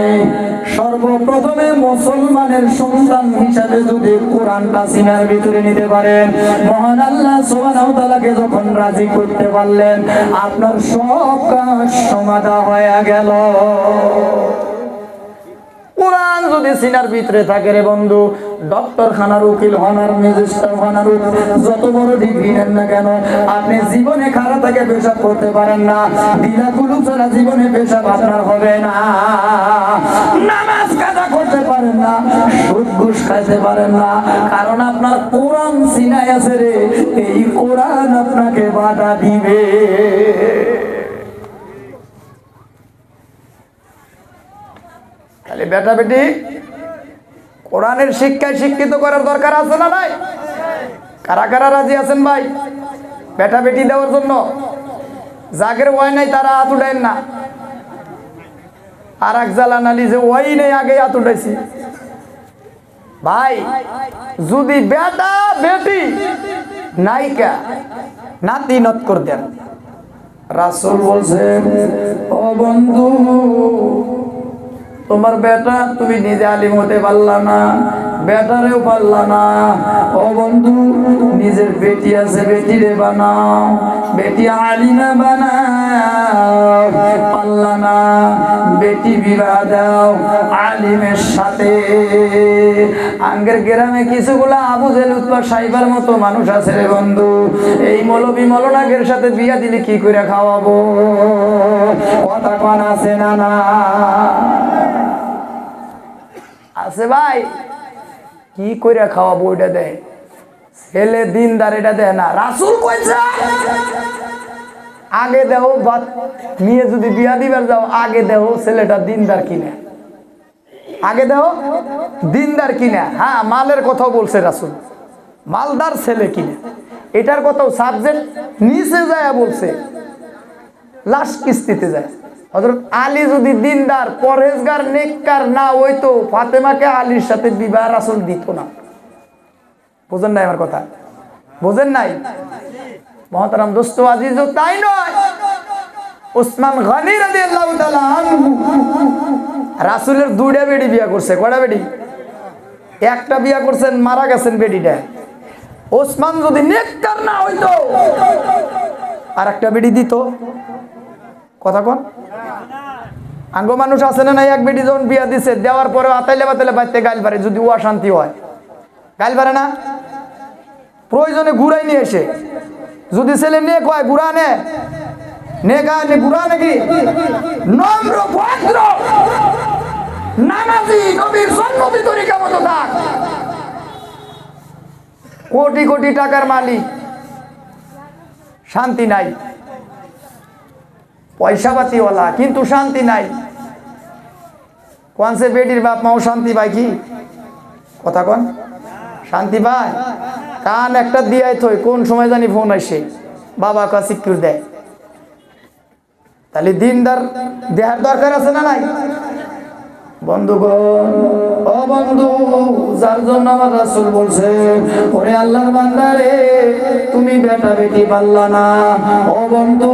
সর্বপ্রথমে মুসলমানের সন্তান হিসাবে যদি কোরআনটা সিনার ভিতরে নিতে পারেন, মহান আল্লাহ সুবহানাহু ওয়া তাআলাকে যখন রাজি করতে পারলেন, আপনার সব কাজ সমাধা হয়ে গেল। কোরআন যদি সিনার ভিতরে থাকে রে বন্ধু, ডক্টর খানার উকিল হনার ম্যাজিস্ট্রেট হনার যত বড় ডিগ্রি নেন না কেন, আপনি জীবনে খাড়া থেকে পেশাব করতে পারেন না, বিনা কুলু ছাড়া জীবনে পেশাব আপনার হবে না, নামাজ কাজা করতে পারেন না, সুদ ঘুষ খাইতে পারেন না, কারণ আপনার কোরআন সিনায় আছে রে। এই কোরআন আপনাকে বাধা দিবে। তাহলে বেটা বেটি কোরআনের শিক্ষায় শিক্ষিত করার দরকার আছে না নাই? কারা কারা রাজি আছেন ভাই বেটা বেটি দেওয়ার জন্য? যাদের ওয়াই নাই তারা হাত উঠাইন না। আর এক জ্বালানালি যে ওয়াই নেই আগে হাত উঠাইছি। ভাই যদি বেটা বেটি নাইকা নাতি নত করে দেন, রাসূল বলছেন ও বন্ধু তোমার বেটা তুমি নিজে আলিম হতে পারলা না, বেটারেও পারলা না, ও বন্ধু নিজের বেটি আছে বেটিরে বানাও, বেটি আলিমা বানাও, পারলা না বেটি বিবাহ দাও আলিমের সাথে। আঙ্গের গ্রামে কিছুগুলা আবু জেল উৎপা সাইবার মতো মানুষ আছে রে বন্ধু, এই মৌলবি মৌলানাদের সাথে বিয়া দিলে কি করে খাওয়াবো? কথা কোন আছে না? না আছে ভাই, কি করে খাওয়াবো? ওইটা দেয় ছেলে দিনদার, এটা দেয় না। রাসূল কইছে আগে দেও, মেয়ে যদি বিয়া দিবার যাও আগে দেও ছেলেটা দিনদার কিনা, আগে দেও দিনদার কিনা। হ্যাঁ মালের কথাও বলছে রাসূল, মালদার ছেলে কিনা, এটার কথাও সাবজেক্ট নিচে যায় বলছে, লাশ কিস্তিতে যায়। হযরত আলী যদি দিনদার পরহেজগার নেককার না হইতো ফাতেমাকে আলীর সাথে বিবাহ রাসূল দিত না। বুঝেন নাই আমার কথা? বুঝেন নাই? মহতারাম দোস্ত আজিজ, তাই নয়, উসমান গনি রাদিয়াল্লাহু তাআলা আনহু রাসূলের দুইটা বেটি বিয়া করছে। কয়টা বেটি? একটা বিয়া করছেন, মারা গেছেন বেটিটা। ওসমান যদি নেককার না হইতো আর একটা বেটি দিত। কথা কোন? আঙ্গ মানুষ আছে না নাই, এক বেটি যখন বিয়া দিছে দেওয়ার পরে আতাইলে বাতাইলে বাইতে গাইল পারে, যদি ও অশান্তি হয় গাইল পারে না? প্রয়োজনে ঘুরাই নিয়ে এসে যদি ছেলে নেক হয় ঘুরা নে, নেক হয় নে ঘুরা নাকি? নম্র ভদ্র নামাজি নবীর সুন্নতি তরিকা মতো থাক। কোটি কোটি টাকার মালিক, শান্তি নাই। পয়সাপাতিওয়ালা কিন্তু শান্তি নাই। কোন সে বেটির বাপ মাও শান্তি পায় কি? কথা কোন? শান্তি পায়? কান একটা দিয়াই থই, কোন সময় জানি ফোন আসে, বাবা কা সিকিউর দেয়। তাহলে দিনদার দেহার দরকার আছে না নাই? বন্ধুগণ, ও বন্ধু, যার জন্য আমার রাসূল বলছে, ওরে আল্লাহর বান্দা রে, তুমি বেটা বেটি পাল্লা না। ও বন্ধু,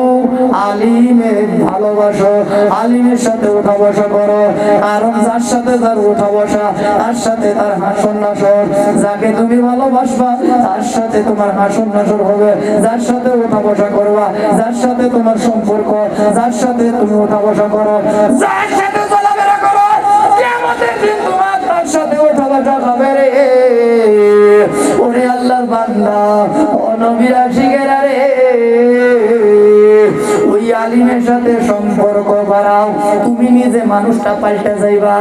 আলিমের ভালোবাসো, আলিমের সাথে উঠা বসা করো। কারণ যার সাথে তার উঠা বসা, তার সাথে তার হাসন নাসর। যাকে তুমি ভালোবাসবা তার সাথে তোমার হাসন নাসর হবে। যার সাথে উঠা বসা করবা, যার সাথে তোমার সম্পর্ক, যার সাথে তুমি উঠা বসা করো, যার সাথে চলাফেরা করো, কিয়ামতের দিন তোমার তার সাথে উঠা বসা হবে রে। ওরে আল্লাহর বান্দা, ও নবীর আশিকেরা রে, ওই আলিমের সাথে সম্পর্ক বাড়াও, তুমি নিজে মানুষটা পাল্টে যাইবা।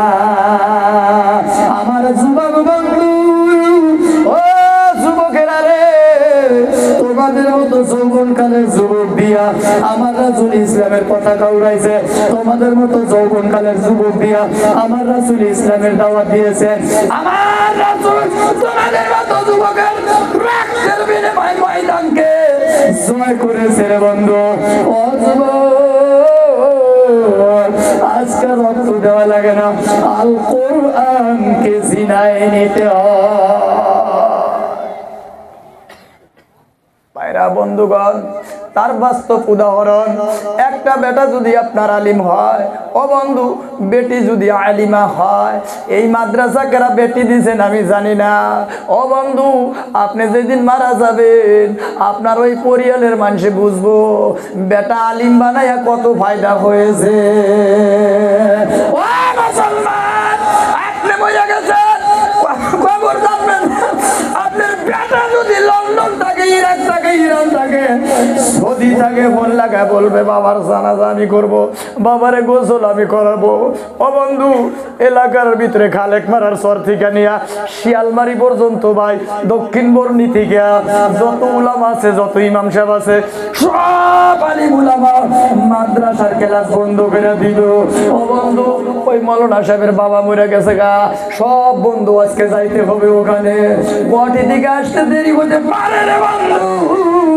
আমার যুবক বন্ধু, ও যুবকেরা রে, তোমাদের মতো যৌবনকালের যুবক দিয়া আমার রাসূল ইসলামের পতাকা উড়াইছে। তোমাদের মতো যৌবনকালের যুবক দিয়া আমার রাসূল ইসলামের দাওয়াত দিয়েছে। আমার রাসূল তোমাদের মতো যুবকের রক্তের বিনিময়ে ময়দানকে জয় করেছে রে বন্ধু। ও যুবক, আজকে রক্ত দেওয়া লাগে না, আল কোরআনকে জিনায় নিতে হয়। ভাইরা বন্ধুগণ, তার বাস্তব উদাহরণ, একটা বেটা যদি আপনার আলিম হয়, ও বন্ধু, বেটি যদি আলিমা হয়, এই মাদ্রাসা কেরা বেটি দিছেন আমি জানি না। ও বন্ধু, আপনি যেদিন মারা যাবেন আপনার ওই পরিয়ালের মানুষে বুঝবো বেটা আলিম বানাইয়া কত ফায়দা হয়েছে। ও মুসলমান, আপনি বোঝা গেছেন, খবর জানবেন, আপনার বেটা যদি লন্ডন থাকে, ইরাক থাকে, ইরান থাকে, সৌদি থাকে, ফোন লাগায় বলবে বাবার জানাজা আমি করবো, বাবারে গোসল আমি করাবো। ও বন্ধু, এলাকার ভিতরে খালেক মারার চর থেকে নিয়া শিয়ালমারি পর্যন্ত ভাই দক্ষিণ বর্ণী থেকে যত উলামা আছে, যত ইমাম সাহেব আছে, সব আলিম উলামা মাদ্রাসার ক্লাস বন্ধ করে দিল। ও বন্ধু, ওই মৌলানা সাহেবের বাবা মরে গেছে গা, সব বন্ধু আজকে যাইতে হবে ওখানে। গুয়াহাটি থেকে আসতে দেরি হতে পারে রে বন্ধু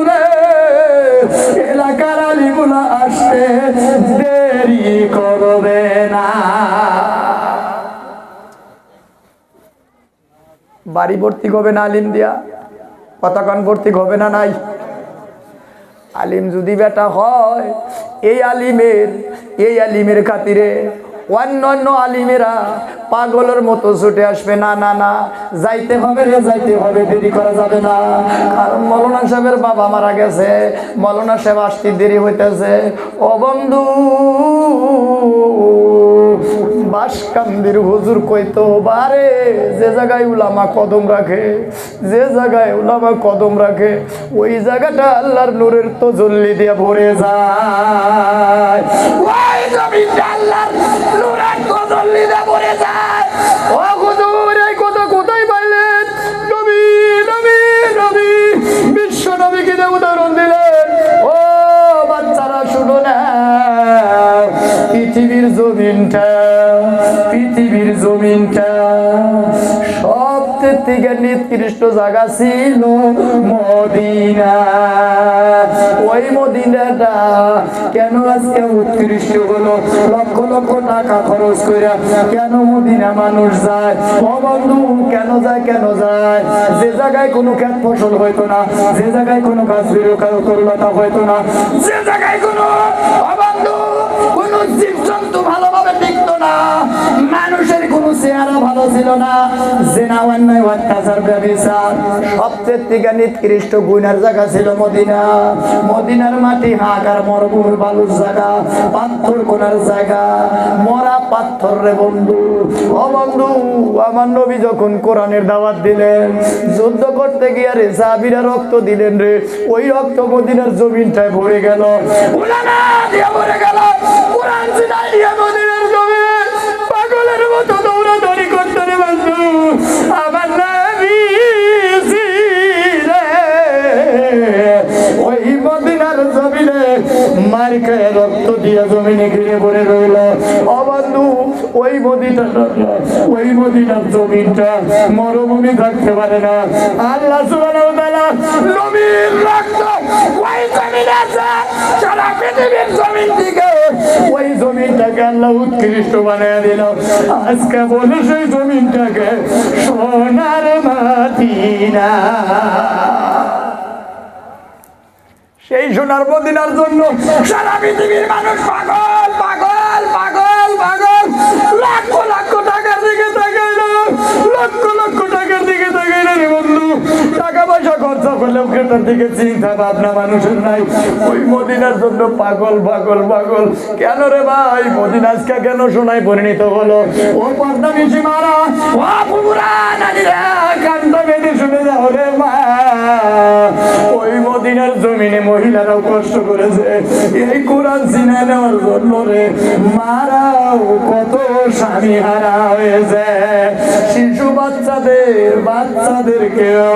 রে, এলাকার আলিমুলা আসতে দেরি করবে না। বাড়ি ভর্তি হবে না আলিম দিয়া, কতক্ষণ ভর্তি হবে না নাই? আলিম যদি বেটা হয়, এই আলিমের খাতিরে অন্যান্য আলিমেরা পাগলের মতো ছুটে আসবে। না না না, যাইতে হবে রে, যাইতে হবে, দেরি করা যাবে না। কারণ মৌলানা সাহেবের বাবা মারা গেছে, মৌলানা সাহেব আসতে দেরি হইতেছে। ও বন্ধু, বাসকান্দির হুজুর কইতো বারে, যে জায়গায় উলামা কদম রাখে, যে জায়গায় উলামা কদম রাখে, ওই জায়গাটা আল্লাহর নূরের তাজাল্লি দিয়ে ভরে যায়। ওই জমিটা আল্লাহর নূরের তাজাল্লি দিয়ে ভরে যায়। ও হুজুর, এই কথা কোথায় পাইলেন? নবী নবী নবী বিশ্ব নবীকে উদাহরণ দিলেন। ও বাচ্চারা শুনো না, পৃথিবীর জমিনটা সব সবচেয়ে থেকে নিকৃষ্ট জায়গা ছিল মদিনা। ওই মদিনাটা কেন আজকে উৎকৃষ্ট হলো? লক্ষ লক্ষ টাকা খরচ করে কেন মদিনা মানুষ যায়? ও বন্ধু, কেন যায়? কেন যায়? যে জায়গায় কোনো ক্ষেত ফসল হইতো না, যে জায়গায় কোনো গাছ তরুলতা হইতো না, যে জায়গায় কোনো বন্ধু কোন জীবজন্তু ভালোভাবে টিকতো না, মানুষের কোন চেহারা ভালো ছিল না, জেনা অন্যায় অত্যাচার ব্যভিচার সবচেয়ে থেকে নিকৃষ্ট গুনার জায়গা ছিল মদিনা। মদিনার মাটি হাহাকার মরুভূমির বালুর জায়গা, পাথর কোনার জায়গা, মরা পাথর রে বন্ধু। ও বন্ধু, আমার নবী যখন কোরআনের দাওয়াত দিলেন, যুদ্ধ করতে গিয়ে রে সাহাবীরা রক্ত দিলেন রে, ওই রক্ত মদিনার জমিনটায় ভরে গেল, উলানা দিয়ে ভরে গেল। কোরআন সিনাই দিয়ে মদিনার জমিন পাগলের মতো দৌড়াদৌড়ি করতে রে বন্ধু। আমার নবী ওই মদিনার জমিনে মার খেয়ে রক্ত দিয়ে জমিনে ঘিরে পড়ে রইল। ও বন্ধু, ওই মদিনার জমিনটা মরুভূমি থাকতে পারে না। আল্লাহ সুবহানাহু ওয়া তাআলা নবীর রক্ত ওই জমিনে আছে, সারা পৃথিবীর জমিন থেকে ওই জমিনটাকে আল্লাহ উৎকৃষ্ট বানিয়ে দিল। আজকে বলে সেই জমিনটাকে সোনার মদিনা। সেই সোনার মদিনার জন্য সারা পৃথিবীর মানুষ পাগল পাগল পাগল পাগল। লক্ষ লক্ষ টাকার দিকে তাকাইল, লক্ষ লক্ষ টাকার দিকে তাকাইল রে বন্ধু। টাকা পয়সা খরচা করলেও কেটার দিকে চিন্তা ভাবনা মানুষের নাই। ওই মদিনার জন্য পাগল পাগল পাগল। কেন রে ভাই মদিনা আজকে কেন সোনায় পরিণত হলো? ও পর্দা বেশি মারা, ও পুরা নারীরা কান্দা বেঁধে শুনে যাও রে মা। ওই মদিনার জমিনে মহিলারাও কষ্ট করেছে এই কোরআন সিনায় নেওয়ার জন্য রে। মারাও কত স্বামী হারা হয়েছে, শিশু বাচ্চাদেরকেও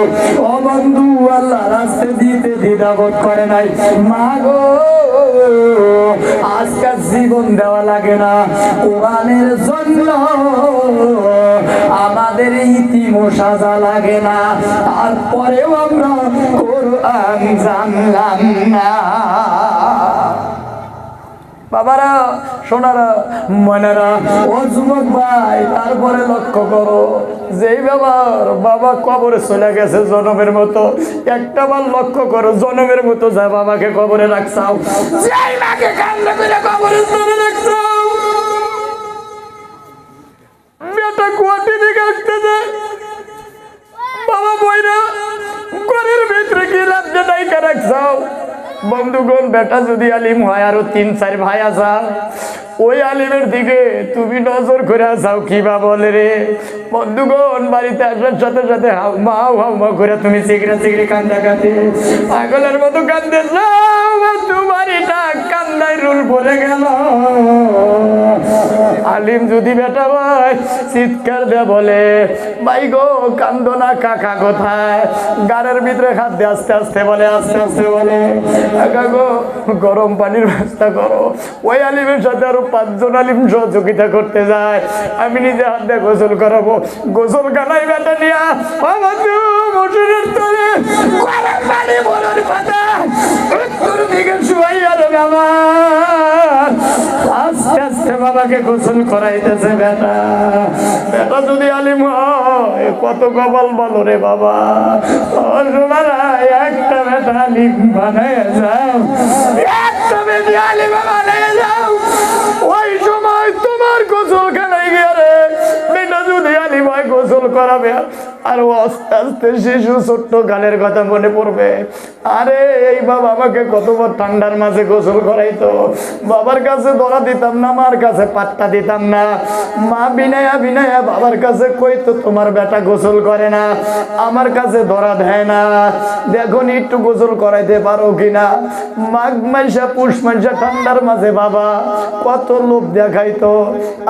ও বন্ধু আল্লাহ রাস্তে দিতে দ্বিধাবোধ করে নাই। মা গো, আজকাল জীবন দেওয়া লাগে না কোরআনের জন্য, আমাদের ইতিম সাজা লাগে না, তারপরেও আমরা কোরআন জানলাম না। বাবারা, সোনারা, মনেরা, ও যুবক ভাই, তারপরে লক্ষ্য করো, যেই বাবা কবরে চলে গেছে জনমের মতো, একটা বার লক্ষ্য করো জনমের মতো যা বাবাকে কবরে রাখছাও, যেই মাকে কান্না করে কবরে চলে রাখছাও, বেটা কোয়াটি দিকে আসতেছে, বাবা বইরা ঘরের ভিতরে কি লাভটা ডাইকা রাখছাও। বন্ধুগণ, বেটা যদি আলিম হয়, আরো 3-4 ভাই আসা, ওই আলিমের দিকে তুমি নজর করে আসাও কিবা বলে রে। বন্ধুগণ, বাড়িতে আসার সাথে সাথে হাউ মা করে তুমি চিগড়া চিগড়ি কান্দা কাঁদে পাগলের মতো কান্দে বাড়িটা কান্দায় রুল পড়ে গেল। আলিম যদি বেটা ভাই চিৎকার দিয়ে বলে, ভাই গো কান্দো না, কাকা কোথায়? গাড়ির ভিতরে হাত দিয়ে আস্তে আস্তে বলে, আস্তে আস্তে বলে, কাকা গো গরম পানির ব্যবস্থা করো। ওই আলিমের সাথে আরো 5 জন আলিম সহযোগিতা করতে যায়, আমি নিজে হাত দিয়ে গোসল করাবো। গোসল কানাই বেটা নিয়া মশুরের তলে গরম পানি বলুন পাতা উত্তর দিকে শুয়াইয়া রে বাবা, আস্তে আস্তে বাবাকে গোসল করাইতেছে বেটা। বেটা যদি আলিম হয় কত কপাল বলো রে বাবা। একটা বেটা আলিম বানায় যাও, একটা বেটি আলিম বানায় যাও, ওই সময় তোমার গোসল খানায় গিয়ে রে বেটা যদি আলিম হয় গোসল করাবে, আর আস্তে আস্তে শিশু ছোট্ট গালের কথা মনে পড়বে। আরে এই বাবা আমাকে কতবার ঠান্ডার মাঝে গোসল করাইতো, বাবার কাছে ধরা দিতাম না, মার কাছে পাত্তা দিতাম না। মা বিনায়া বিনায়া বাবার কাছে কইতো তোমার বেটা গোসল করে না, আমার কাছে ধরা দেয় না, দেখুন একটু গোসল করাইতে পারো কিনা। মাঘ মাইশা পুষ মাইশা ঠান্ডার মাঝে বাবা কত লোভ দেখাইতো।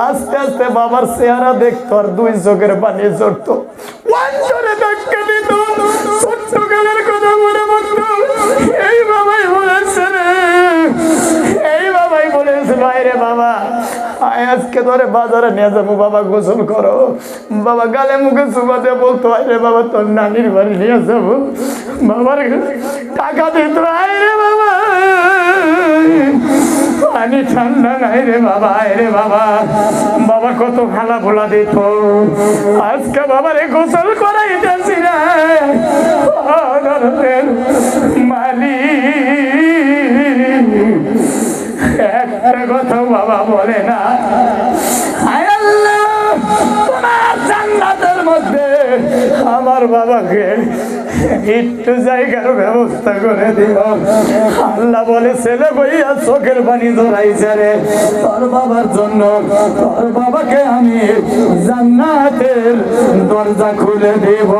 আস্তে আস্তে বাবার চেহারা দেখতো আর 2 চোখের পানি চড়তো, অন্তরে ধাক্কা দিত, ছোট্ট কালের কথা মনে পড়তো। এই বাবাই বলেছে রে, এই বাবাই বলেছিল, রে বাবা আয় আজকে ধরে বাজারে নিয়ে যাবো বাবা, গোসল করো বাবা। গালে মুখে চুমা দিয়ে বলতো, আরে বাবা তোর নানির বাড়ি নিয়ে যাবো। বাবার টাকা দিত, আয় রে বাবা পানি ঠান্ডা নাই রে বাবা, রে বাবা। বাবা কত খালা ভোলা দিত, আজকে বাবার গোসল করাইতেছি না। মালিক একটা কথা বাবা বলে না, আয় আল্লাহ তোমার জান্নাতের মধ্যে আমার বাবাকে একটু জায়গার ব্যবস্থা করে দিও। আল্লাহ বলে, ছেলে বইয়া চোখের পানি ধরাইছে রে, তোর বাবার জন্য তোর বাবাকে আমি জান্নাতের দরজা খুলে দেব।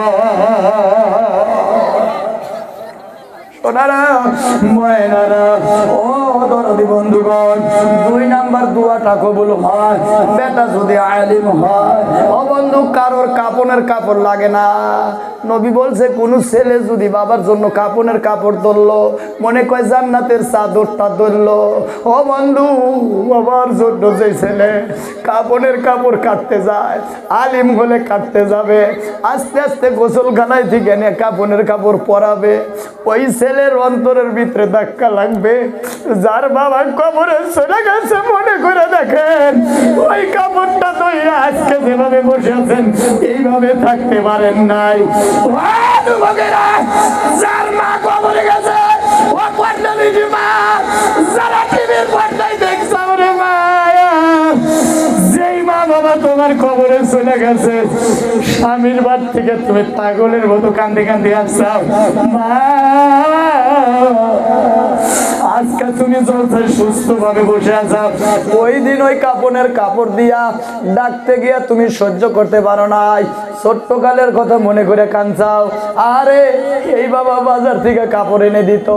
সোনারা ময়নারা ও দরদি বন্ধুগণ, 2 নাম্বার দোয়াটা কবুল হয় বেটা যদি আলিম হয়। ও বন্ধু, কারোর কাপনের কাপড় লাগে না। নবী বলছে, কোন ছেলে যদি বাবার জন্য কাপনের কাপড় ধরলো, মনে কয় জান্নাতের চাদরটা ধরলো। ও বন্ধু, বাবার জন্য যে ছেলে কাপনের কাপড় কাটতে যায়, আলিম হলে কাটতে যাবে, আস্তে আস্তে গোসলখানায় থেকে নিয়ে কাপনের কাপড় পরাবে, ওই ছেলের অন্তরের ভিতরে ধাক্কা লাগবে। যার বাবা কবরে চলে গেছে, মনে করে দেখেন ওই কাপড়টা তো আজকে যেভাবে বসে আছেন এইভাবে থাকতে পারেন নাই। যার মা কবরে গেছে, ও পর্দানিজি মা, যারা টিভির পর্দায় দেখছে রে মায়া, যেই মা বাবা তোমার কবরে চলে গেছে, স্বামীর বাদ থেকে তুমি পাগলের মতো কান্দে কান্দে আসছাও মা, আজকে তুমি চলছে সুস্থ ভাবে বসে আছো, ওই দিন ওই কাপনের কাপড় দিয়া ডাকতে গিয়া তুমি সহ্য করতে পারো নাই, ছোট্টকালের কথা মনে করে কাঁদছাও। আরে এই বাবা বাজার থেকে কাপড় এনে দিত,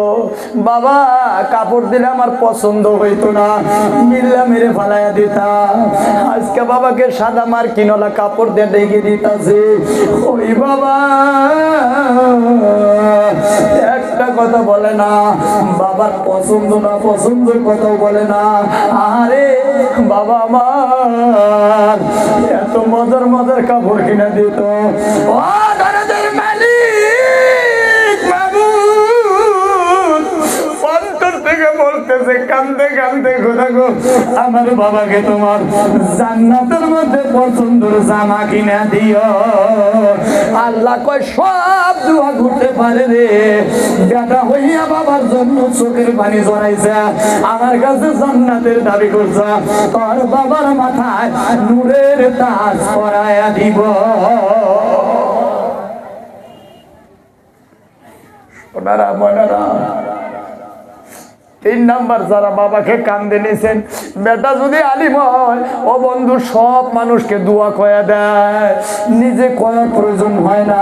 বাবা কাপড় দিলে আমার পছন্দ হইতো না, মিল্লা মেরে ফালাইয়া দিতাম, আজকে বাবাকে সাদা মার্কিনওয়ালা কাপড় দিয়ে ডেকে দিতাছে। ওই বাবা একটা কথা বলে না, বাবার পছন্দ না পছন্দের কথাও বলে না। আরে বাবা আমার এত মজার মজার কাপড় কিনে দিত। ও দরদের মালিক মাবুদ, অন্তর থেকে বলতেছে কান্দে কান্দে, খোদা গো আমার বাবাকে তোমার জান্নাতের মধ্যে পছন্দের জামা কিনে দিও। আল্লাহ কয় সব দোয়া করতে পারে রে, বেটা হইয়া বাবার জন্য চোখের পানি জড়াইছে, আমার কাছে জান্নাতের দাবি করছে, তোর বাবার মাথায় নূরের তাজ পরায়া দিব। ওনারা মনারা 3 নাম্বার, যারা বাবাকে কান্দে নিয়েছেন, বেটা যদি আলিম হয়, ও বন্ধু সব মানুষকে দোয়া কয়া দেয়, নিজে কয়ার প্রয়োজন হয় না।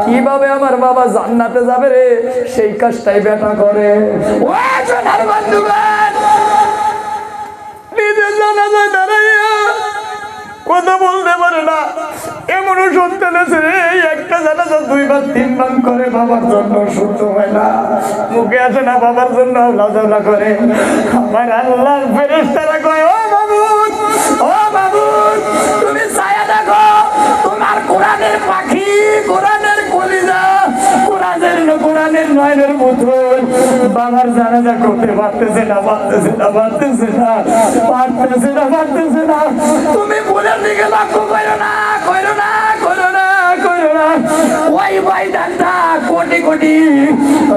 কিভাবে আমার বাবা জান্নাতে যাবে রে, সেই কাজটাই বেটা করে। ও সোনার বন্ধুগণ, নিজে জানাজায় দাঁড়াইয়া কথা বলতে পারে না এমনও সন্তান আছে রে, একটা জানাজা 2 বার 3 বার করে বাবার জন্য শুদ্ধ হয় না, মুখে আসে না বাবার জন্য লাজলা করে। আমার আল্লাহর ফেরেশতারা কয়, ও মাবুদ, ও মাবুদ, তুমি ছায়া দেখো, তোমার কোরআনের পাখি, কোরআনের কলিজা, কোরআনের নয়নের পুতুল বাবার জানাজা করতে পারতেছে না, পারতেছে না, পারতেছে না, পারতেছে না, পারতেছে না। তুমি ভুলের দিকে লক্ষ্য করো না, করো না, করো না, করো না। ওই ময়দানটা কোটি কোটি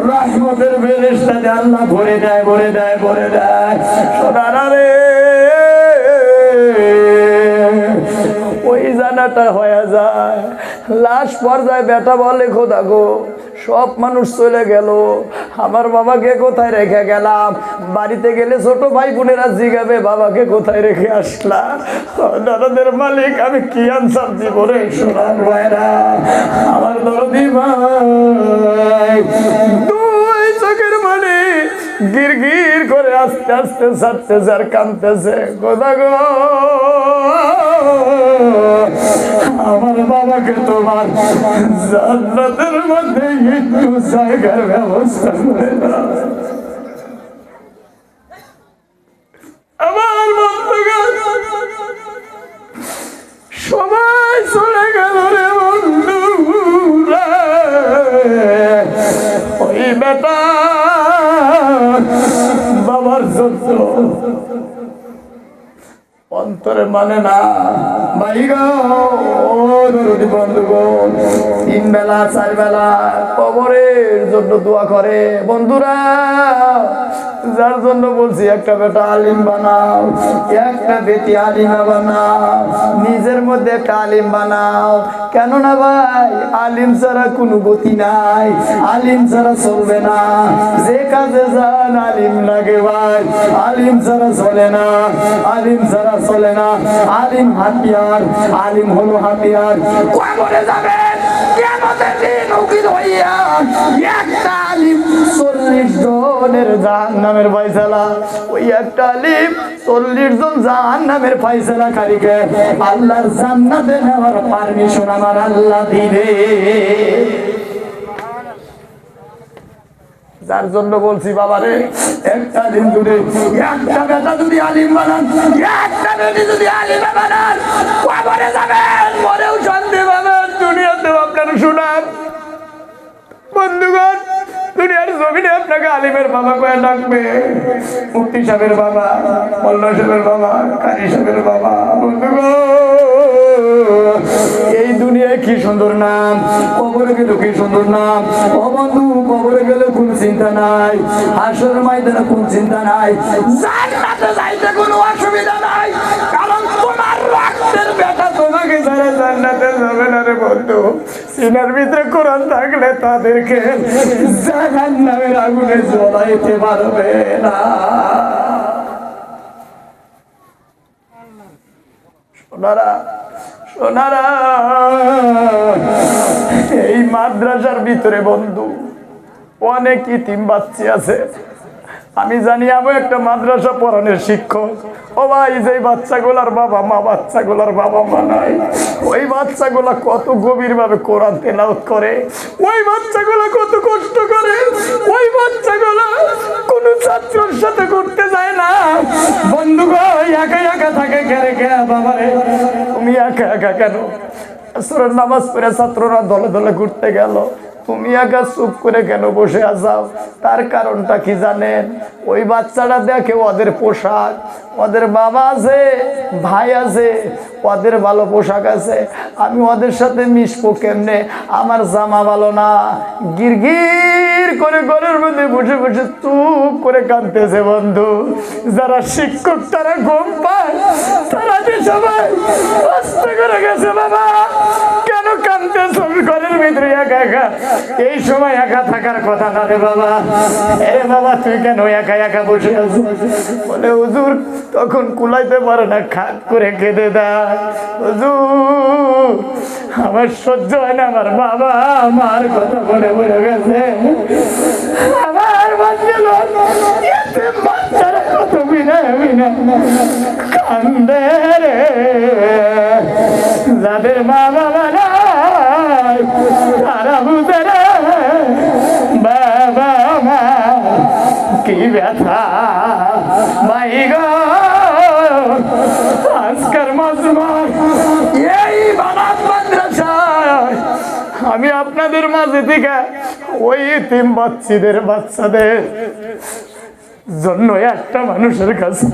রহমতের ফেরেশতাতে আল্লাহ ভরে দেয়, ভরে দেয়, ভরে দেয়। সোনারা রে, ওই জানাটা হয়ে যায়, লাশ পর্যায়ে বেটা বলে, খোদা গো সব মানুষ চলে গেল, আমার বাবাকে কোথায় রেখে গেলাম? বাড়িতে গেলে ছোট ভাই বোনেরা জিগাবে বাবাকে কোথায় রেখে আসলাম। দাদাদের মালিক আমি কি আনসার দিব রে সোনার ভাইরা, আমার দরদি ভাই 2 চোখের মানে গির গির করে আস্তে আস্তে ছাড়তেছে আর কাঁদতেছে, খোদা গো আমার বাবাকে তোমার জান্নাতের মধ্যে একটু জায়গার ব্যবস্থা করে দাও। আমার বন্ধুগণ চলে গেল রে বন্ধু রে। ওই বেটা বাবার জন্য অন্তরে মানে না ভাই গো, বন্ধুগণ, 3 বেলা 4 বেলা কবরের জন্য দোয়া করে। বন্ধুরা, যার জন্য বলছি একটা বেটা আলিম বানাও, একটা বেটি আলিমা বানাও, নিজের মধ্যে একটা আলিম বানাও। কেননা ভাই, আলিম ছাড়া কোনো গতি নাই, আলিম ছাড়া চলবে না। যে কাজে যান আলিম লাগে ভাই, আলিম ছাড়া চলে না, আলিম ছাড়া চলে না। আলিম হাতিয়ার, আলিম হলো হাতিয়ার। কবরে যাবেন কিয়ামতের দিন উকিল হইয়া, একটা আলিম 40 জনের জাহান্নামের ফয়সালা। ওই একটা আলিম 40 জন জাহান্নামের ফয়সালাকারীকে আল্লাহর জান্নাতে নেওয়ার পারমিশন আমার আল্লাহ দিবে। যার জন্য বলছি বাবারে, একটা আলিম যদি, একটা বেটা যদি আলিম বানান, একটা বেটি যদি আলিম বানান, কবরে যাবেন, মরেও শান্তি পাবেন, দুনিয়াতেও আপনার সুনাম। বন্ধুগণ, দুনিয়ার জমিনে আপনাকে আলিমের বাবা কয়ে ডাকবে, মুফতি সাহেবের বাবা, মোল্লা সাহেবের বাবা, কারি সাহেবের বাবা। বন্ধুগণ, এই দুনিয়ায় কি সুন্দর নাম, কবরে গেলে কি সুন্দর নাম। ও বন্ধু, কবরে গেলে কোন চিন্তা নাই, হাসরের ময়দানে কোন চিন্তা নাই, জান্নাতে যাইতে কোনো অসুবিধা নাই, কারণ তোমার রক্তের বেটা তোমাকে যারা জান্নাতে যাবে না রে বন্ধু। সিনার ভিতরে কোরআন থাকলে তাদেরকে জাহান্নামের আগুনে জ্বলাইতে পারবে না। সোনারা, সোনারা, এই মাদ্রাসার ভিতরে বন্ধু অনেক ইতিম বাচ্চা আছে। আমি জানি আমি একটা মাদ্রাসা পড়ানোর শিক্ষক। ও ভাই, যে বাচ্চাগুলার বাবা মা, বাচ্চাগুলার বাবা মা নাই, ওই বাচ্চাগুলা কত গভীর ভাবে কোরআন তেলাওয়াত করে, ওই বাচ্চাগুলা কত কষ্ট করে, ওই বাচ্চাগুলা কোন ছাত্রের সাথে করতে যায় না। বন্ধু গো, একা একা থাকে কেরে কে? বাবারে, তুমি একা একা কেন? আসরের নামাজ পড়ে ছাত্ররা দলে দলে ঘুরতে গেল, তুমি একা চুপ করে কেন বসে আসাও? তার কারণটা কি জানেন? ওই বাচ্চাটা দেখে ওদের পোশাক, ওদের বাবা আছে, ভাই আছে, ওদের ভালো পোশাক আছে, আমি ওদের সাথে মিশবো কেমনে? আমার জামা ভালো না। গিরগির করে ঘরের মধ্যে বসে বসে চুপ করে কাঁদতেছে। বন্ধু, যারা শিক্ষক তারা ঘুম পায়, তারা যে সবাই কষ্ট করে গেছে। বাবা, কেন কাঁদতেছ ঘরের ভিতরে একা একা? এই সময় একা থাকার কথা না রে বাবা। এ বাবা, তুই কেন একা একা বসে আছিস? বলে হুজুর তখন কুলাইতে পারে না, খাট করে কেঁদে দেয়। হুজুর, আমার সহ্য হয় না, আমার বাবা আমার কথা বলে বলে গেছে, আমার বাচ্চারা কত বিনয় বিনয় কান্দে রে। যাদের মা বাবা নাই তারা বুঝে রে বাবা মা কি ব্যথা। ভাই গো, আজকের মাজলুম এই বানাত মাদ্রাসায় আমি আপনাদের মাঝে থেকে ওই এতিম বাচ্চাদের জন্য একটা মানুষের কাছে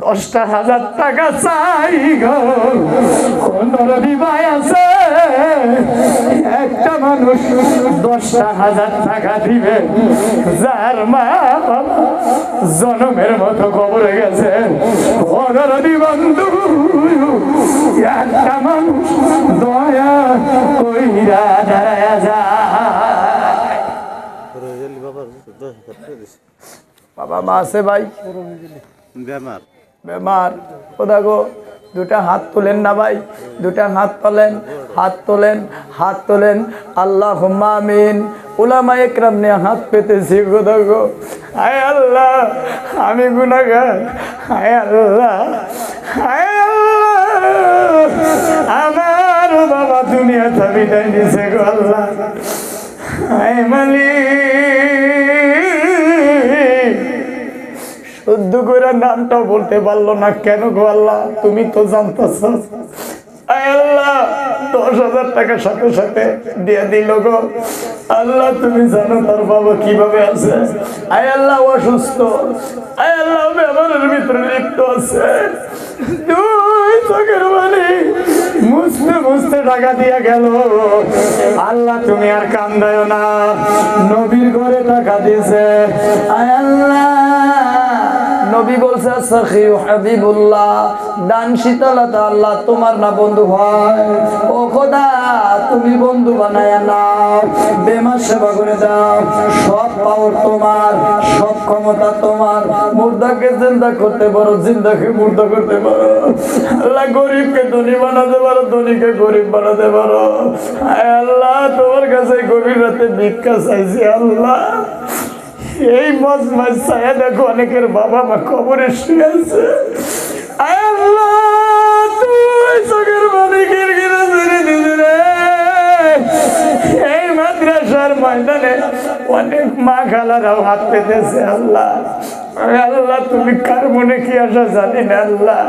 10,000 টাকা চাই গো। কোন ভাই আছে একটা মানুষ 10,000 টাকা দিবে, যার মা জনমের মতো কবরে গেছে। বন্ধু, একটা মানুষ দয়া কইরা দাঁড়ায় যায়। বাবা মা আছে ভাই বেমার বেমার, ও দেখো দুটা হাত তোলেন না ভাই, দুটা হাত তোলেন, হাত তোলেন, হাত তোলেন। আল্লাহুম্মা আমিন। উলামা ইকরাম নিয়ে হাত পেতেছি গো। দেখো, হায় আল্লাহ, আমি গুনাহগার, হায় আল্লাহ, হায় আল্লাহ, আমার বাবা দুনিয়া থেকে বিদায় নিছে গো আল্লাহ। হায় মালিক, শুদ্ধ করে নামটাও বলতে পারলো না কেন গো আল্লাহ? তুমি তো জানতেছ। 10,000 টাকা সাথে সাথে দিয়ে দিল গো। আল্লাহ তুমি জানো তার বাবা কিভাবে আছে। আয় আল্লাহ অসুস্থ, আয় আল্লাহ ব্যবহারের ভিতরে লিপ্ত আছে। দুই চোখের পানি মুছতে মুছতে টাকা দিয়ে গেল। আল্লাহ তুমি আর কান্দায় না, নবীর ঘরে টাকা দিয়েছে। আয় আল্লাহ নবী বলছে সাখিউ হাবিবুল্লাহ, দান শীতলতা আল্লাহ তোমার না বন্ধু হয়। ও খোদা তুমি বন্ধু বানায় নাও, বেমার সেবা করে দাও। সব পাওয়ার তোমার, সব ক্ষমতা তোমার। মুর্দাকে জিন্দা করতে পারো, জিন্দাকে মুর্দা করতে পারো। আল্লাহ গরিবকে ধনী বানাতে পারো, ধনীকে গরিব বানাতে পারো। আয় আল্লাহ তোমার কাছে গভীর রাতে ভিক্ষা চাইছি। আল্লাহ এই মজমাজ ছায়া দেখো অনেকের বাবা মা কবরে শুয়ে আছে। আয় আল্লাহ তুই চোখের পানি কিরকিরে ছেড়ে দিবি রে। এই মাদ্রাসার ময়দানে অনেক মা খালারাও হাত পেতেছে। আল্লাহ আল্লাহ তুমি কার মনে কি আসা জানি না। আল্লাহ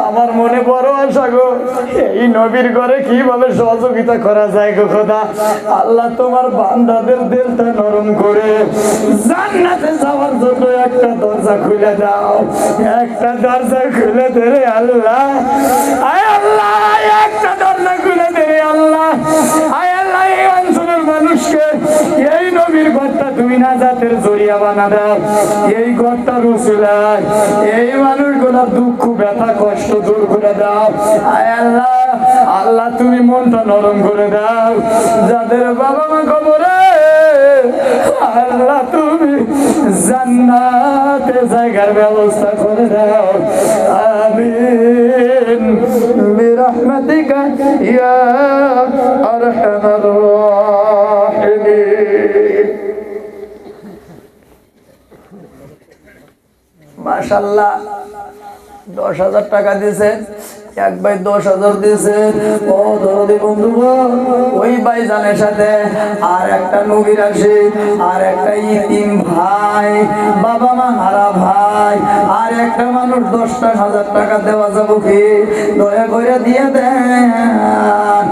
আমার মনে বড় আশা গো, এই নবীর ঘরে কিভাবে সহযোগিতা করা যায় গো খোদা। আল্লাহ তোমার বান্দাদের দিলটা নরম করে জান্নাতে যাওয়ার জন্য একটা দরজা খুলে দাও, একটা দরজা খুলে দে রে আল্লাহ। আয় আল্লাহ একটা দরজা খুলে দে রে আল্লাহ। আয় আল্লাহ এই অঞ্চলের মানুষকে এই নবীর ঘরটা তুমি নাজাতের জরিয়া বানা দাও। এই ঘরটা রসুলায় এই মানুষগুলোর দুঃখ ব্যথা কষ্ট দূর করে দাও। আয় আল্লাহ আল্লাহ তুমি মনটা নরম করে দাও। যাদের বাবা মা কবরে আল্লাহ তুমি জান্নাতে জায়গার ব্যবস্থা করে দাও। আমিন বিরহমাতিকা ইয়া আরহামার রাহিমিন। মাশাআল্লাহ 10,000 টাকা দিয়েছে, এক ভাই 10,000 দিয়েছে। ও দরদি বন্ধু ওই ভাইজানের সাথে আর একটা নবীর আসে, আর একটা ইতিম ভাই, বাবা মা হারা ভাই, আর একটা মানুষ 10,000 টাকা দেওয়া যাবো কি? দয়া করে দিয়ে দেন।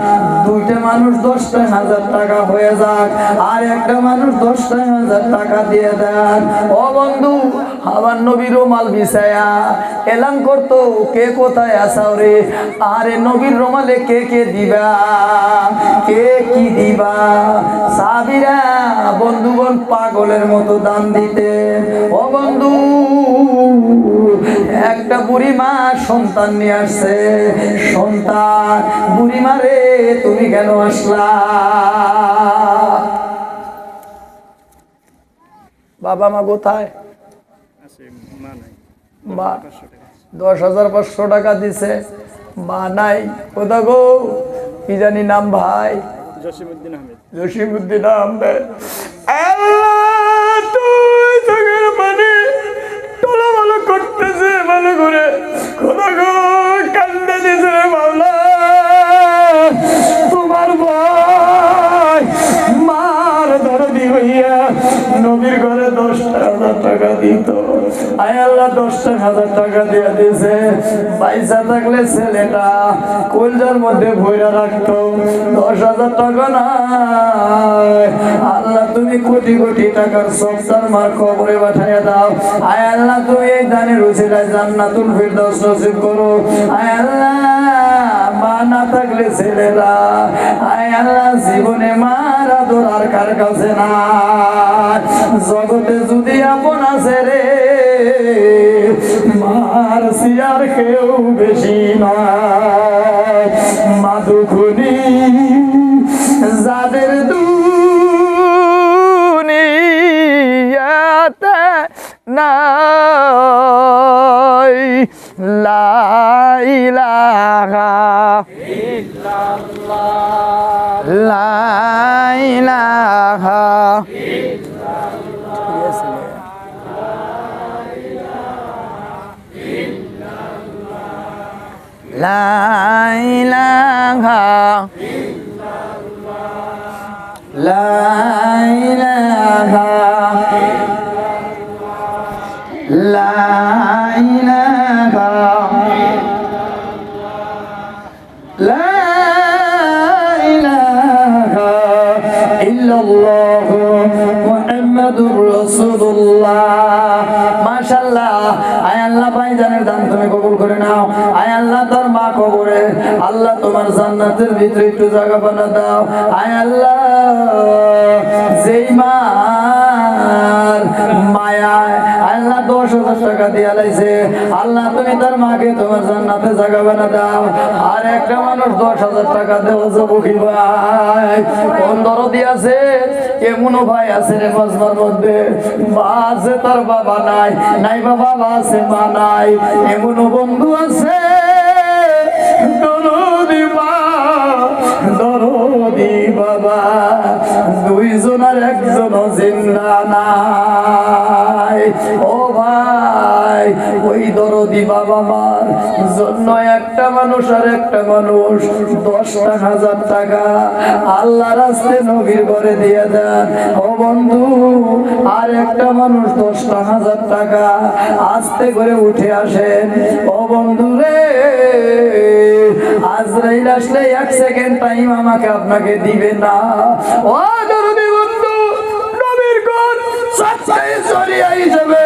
দুইটা মানুষ 10,000 টাকা হয়ে যাক, আর একটা মানুষ 10,000 টাকা দিয়ে দেন। ও বন্ধু আমার নবীর রুমাল বিছায়া এলান করতো কে কোথায় আসাও রে। আরে নবীর রুমালে কে কে দিবা, কে কি দিবা। সাহাবীরা বন্ধুগণ পাগলের মতো দান দিতে। ও বন্ধু একটা বুড়ি মা সন্তান নিয়ে আসছে। সন্তান বুড়ি মারে তুমি কেন আসলা? বাবা মা কোথায়? মা 10,500 টাকা দিছে, মা নাই। কোথা গো? কি জানি নাম ভাই? জসিমউদ্দিন আহমেদ। আল্লাহ তুই চোখের পানি টলমল করতেছে ভালো করে। কোথা গো? কান্দে দিছে রে মাওলা। তোমার ভাই মার দরদি হইয়া নবীর ঘরে 10,000 টাকা দিত। আয় আল্লাহ 10,000 টাকা দিয়ে দিয়েছে। পয়সা থাকলে ছেলেটা কলজার মধ্যে ভইরা রাখতো। 10,000 টাকা নাই। আল্লাহ তুমি কোটি কোটি টাকার সংসার মার কবরে পাঠাইয়া দাও। আয় আল্লাহ তুমি এই দানের উসিলায় জান্নাতুল ফিরদাউস নসিব করো। আয় আল্লাহ মা না থাকলে ছেলেরা, আয় আল্লাহ জীবনে মার আদর আর কার কাছে না। জগতে যদি আপন আছে রে মার সিয়ার কেউ বেশি নয়। মা দুখুনি যাদের দুনিয়াতে নাই। লা ইলাহা ইল্লাল্লাহ, লা ইলাহা লা ইলাহা লা ইলাহা লা ইলাহা ইল্লাল্লাহ মুহাম্মাদুর রাসূলুল্লাহ। মাশাআল্লাহ। আয় আল্লাহ ভাইজানের দান তুমি কবুল করে নাও। আয় আল্লাহ তোর মা কবরে আল্লাহ তোমার জান্নাতের ভিতরে একটু জায়গা বানা দাও। আয় আল্লাহ যেই মার মায়ায় আল্লাহ 10,000 টাকা দিয়ে লাইছে, আল্লাহ তুমি তার মাকে তোমার জান্নাতে জায়গা বানা দাও। আর একটা মানুষ 10,000 টাকা দেওয়া যাবো কি ভাই? কোন দরদি আছে? এমনও ভাই আছে রে মজমার মধ্যে, মা আছে তার বাবা নাই, নাই বাবা আছে মা নাই। এমনও বন্ধু আছে দরদি মা দরদি বাবা, দুইজনের একজন জিন্দা নাই। ও ভাই, ওই দরদি বাবা মার জন্য একটা মানুষ আর একটা মানুষ 10,000 টাকা আল্লাহ রাস্তায় নবীর ঘরে দিয়ে দেন। ও বন্ধু, আর একটা মানুষ 10,000 টাকা আস্তে করে উঠে আসেন। ও বন্ধু রে, আজরাইল আসলে 1 সেকেন্ড টাইম আমাকে আপনাকে দিবে না। ও দরদি বন্ধু, নবীর ঘর সবটাই সরিয়ে যাবে।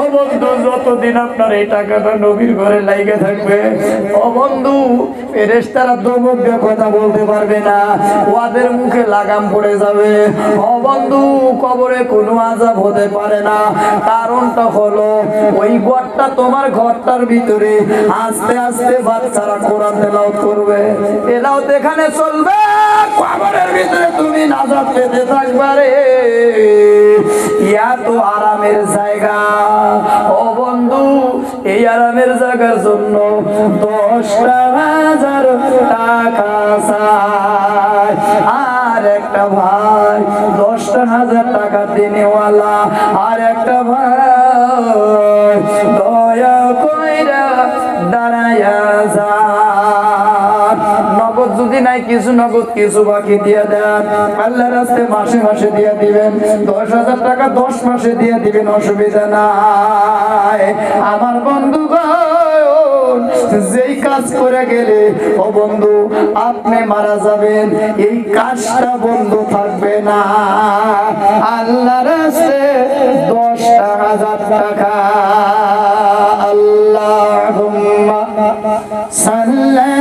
ও বন্ধু, যতদিন আপনার এই টাকাটা নবীর ঘরে লাইগে থাকবে, ও বন্ধু, ফেরেশতারা দমক দিয়ে কথা বলতে পারবে না, ওদের মুখে লাগাম পড়ে যাবে। ও বন্ধু, কবরে কোনো আযাব হতে পারে না। কারণটা হলো ওই ঘরটা তোমার ঘরটার ভিতরে আস্তে আস্তে বাচ্চারা কোরআন তেলাওয়াত করবে, তেলাওয়াত এখানে চলবে, কবরের ভিতরে তুমি নাজাত পেতে থাকবে রে। ইয়া তো আরামের জায়গা। ও বন্ধু, এই আরামের জায়গার জন্য 10,000 টাকা চাই। আর একটা ভাই 10,000 টাকা দিনেওয়ালা, আর একটা ভাই দয়া কইরা দাঁড়ায়া যা। নগদ যদি নাই কিছু, নগদ কিছু বাকি দিয়ে দেন। আল্লাহর রাস্তায় মাসে মাসে দিয়ে দিবেন। 10,000 টাকা 10 মাসে দিয়ে দিবেন, অসুবিধা নাই। আমার বন্ধু যেই কাজ করে গেলে, ও বন্ধু, আপনি মারা যাবেন, এই কাজটা বন্ধ থাকবে না। আল্লাহর রাস্তায় 10,000 টাকা। আল্লাহুম্মা সাল্লি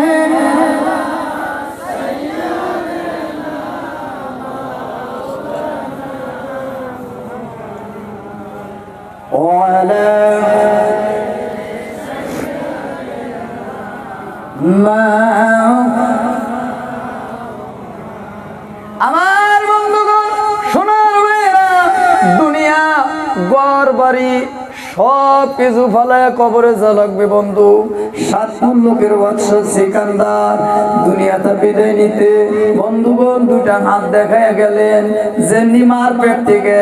وعلى ما আমার বন্ধুগণ, সোনার মেয়েরা, দুনিয়া ঘর বাড়ি সব কিছু ফালায় কবরে যা লাগবে বন্ধু। 7 লোকের বাদশা সিকান্দার দুনিয়াতে বিদায় নিতে বন্ধুগণ 2টা হাত দেখায় গেলেন যে নিমার পেট থেকে।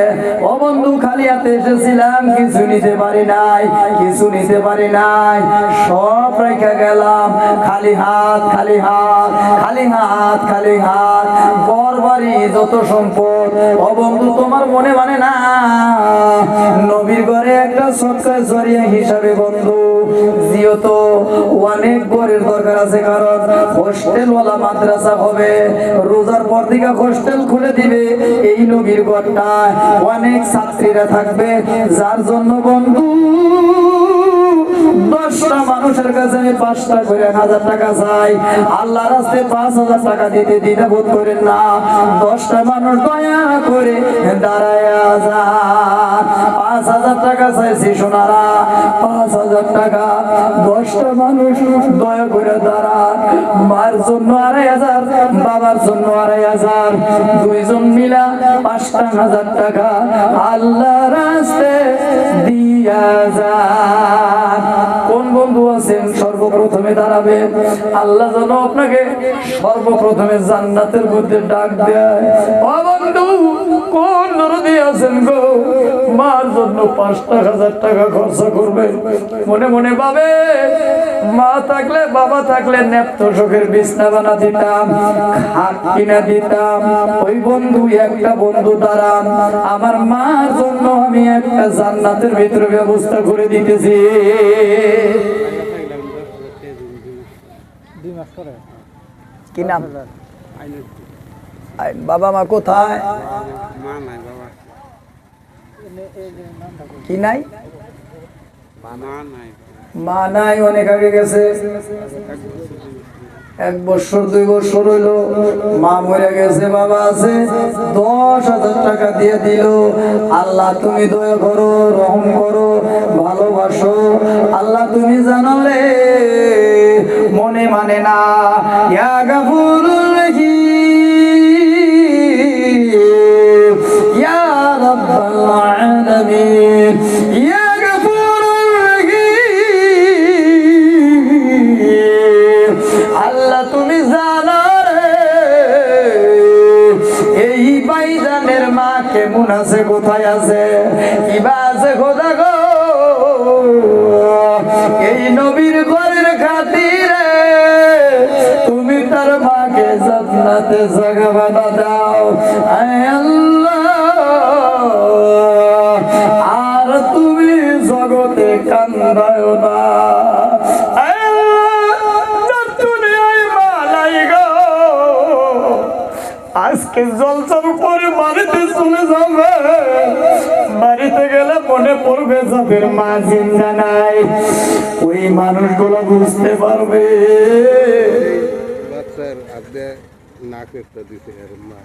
ও বন্ধু, খালি হাতে এসেছিলাম, কিছু নিতে পারি নাই, কিছু নিতে পারি নাই, সব রেখে গেলাম, খালি হাত, খালি হাত, খালি হাত, খালি হাত, ঘর বাড়ি যত সম্পদ। ও বন্ধু, তোমার মনে মানে না নবীর ঘরে একটা সরকার জরিয়া হিসাবে বন্ধু, যেহেতু অনেক ঘরের দরকার আছে, কারণ হোস্টেলওয়ালা মাদ্রাসা হবে, রোজার পর থেকে হোস্টেল খুলে দিবে। এই নবীর ঘরটায় অনেক ছাত্রীরা থাকবে, যার জন্য বন্ধু 10টা মানুষের কাছে আমি 5টা করে 1,000 টাকা চাই। আল্লাহ রাস্তায় 5,000 টাকা দিতে দ্বিধাবোধ করেন না। 10টা মানুষ দয়া করে দাঁড়ায়া যান। 5,000 টাকা চাইছি সোনারা, 5,000 টাকা। 10টা মানুষ দয়া করে দাঁড়ান। মার জন্য 2,500, বাবার জন্য 2,500, দুইজন মিলা 5,000 টাকা আল্লাহ রাস্তায় দিয়া যান। কোন বন্ধু আছেন সর্বপ্রথমে দাঁড়াবে? আল্লাহ যেন আপনাকে সর্বপ্রথমে জান্নাতের মধ্যে ডাক দেয়। ও বন্ধু, কোন দরদি আছেন গো, মার জন্য 5,000 টাকা খরচা করবেন? মনে মনে ভাবে, মা থাকলে, বাবা থাকলে নেপ্ত শোকের বিছনা বানা দিতাম, খাট কিনা দিতাম। ওই বন্ধু, একটা বন্ধু দাঁড়ান, আমার মার জন্য আমি একটা জান্নাতের ভিতরে ব্যবস্থা করে দিতেছি। কি নাম? বাবা মা কোথায়? মা নাই বাবা, কি নাই? মা নাই, মা নাই, অনেক আগে গেছে। 1 বছর 2 বছর হইলো মা মরে গেছে, বাবা আছে। 10,000 টাকা দিয়ে দিল। আল্লাহ তুমি দয়া করো, রহম করো, ভালোবাসো। আল্লাহ তুমি জানো রে, মনে মানে না। ইয়া গাফুরুর রহিম, ইয়া রাব্বাল আলামিন, ইয়া গাফুরুর রহিম। আল্লাহ তুমি জানো রে, এই ভাইজানের মা কেমন আছে, কোথায় আছে, কিবা আছে খোদা গো। এই নবীর ঘরের খাতিরে তুমি তার মাকে জান্নাতে জায়গা বানা দাও আয় আল্লাহ। আর তুমি জগতে কান্দায় না আয় আল্লাহ, দুনিয়ায় মালাই গো। আজকে জলসার পরে বাড়িতে চলে যাবে, বাড়িতে গেলে মনে পড়বে যাদের মা জিন্দা নাই, ওই মানুষগুলো বুঝতে পারবে। বাচ্চার আদে নাক একটা দিতে এর মা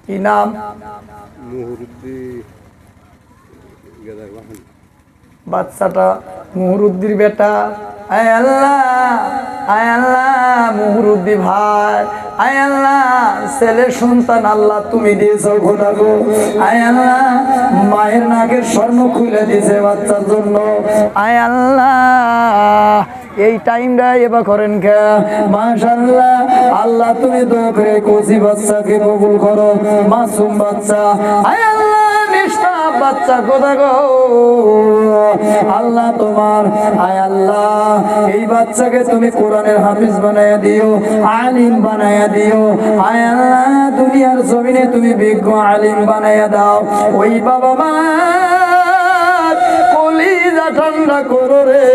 কি নাম? মুহুরুদ্দি গেদার বাহান। বাচ্চাটা মুহুরুদ্দির বেটা। আয় আল্লাহ, আয় আল্লাহ, মুহুরুদ্দি ভাই, আয় আল্লাহ, ছেলে সন্তান আল্লাহ তুমি দিয়েছো খোদা গো। আয় আল্লাহ, মায়ের নাকের স্বর্ণ খুলে দিয়েছে বাচ্চার জন্য। আয় আল্লাহ, এই টাইমটা এবার করেন কে? মাশাআল্লাহ, আল্লাহ তুমি দয়া করে কচি বাচ্চাকে কবুল করো, মাসুম বাচ্চা। আয় আল্লাহ, নিষ্পাপ বাচ্চা খোদা গো। আল্লাহ তোমার, আয় আল্লাহ, এই বাচ্চাকে তুমি কোরআনের হাফিজ বানায়া দিও, আলিম বানায়া দিও। আয় আল্লাহ, দুনিয়ার জমিনে তুমি বিজ্ঞ আলিম বানায়া দাও। ওই বাবা মা কলিজা ঠান্ডা করো রে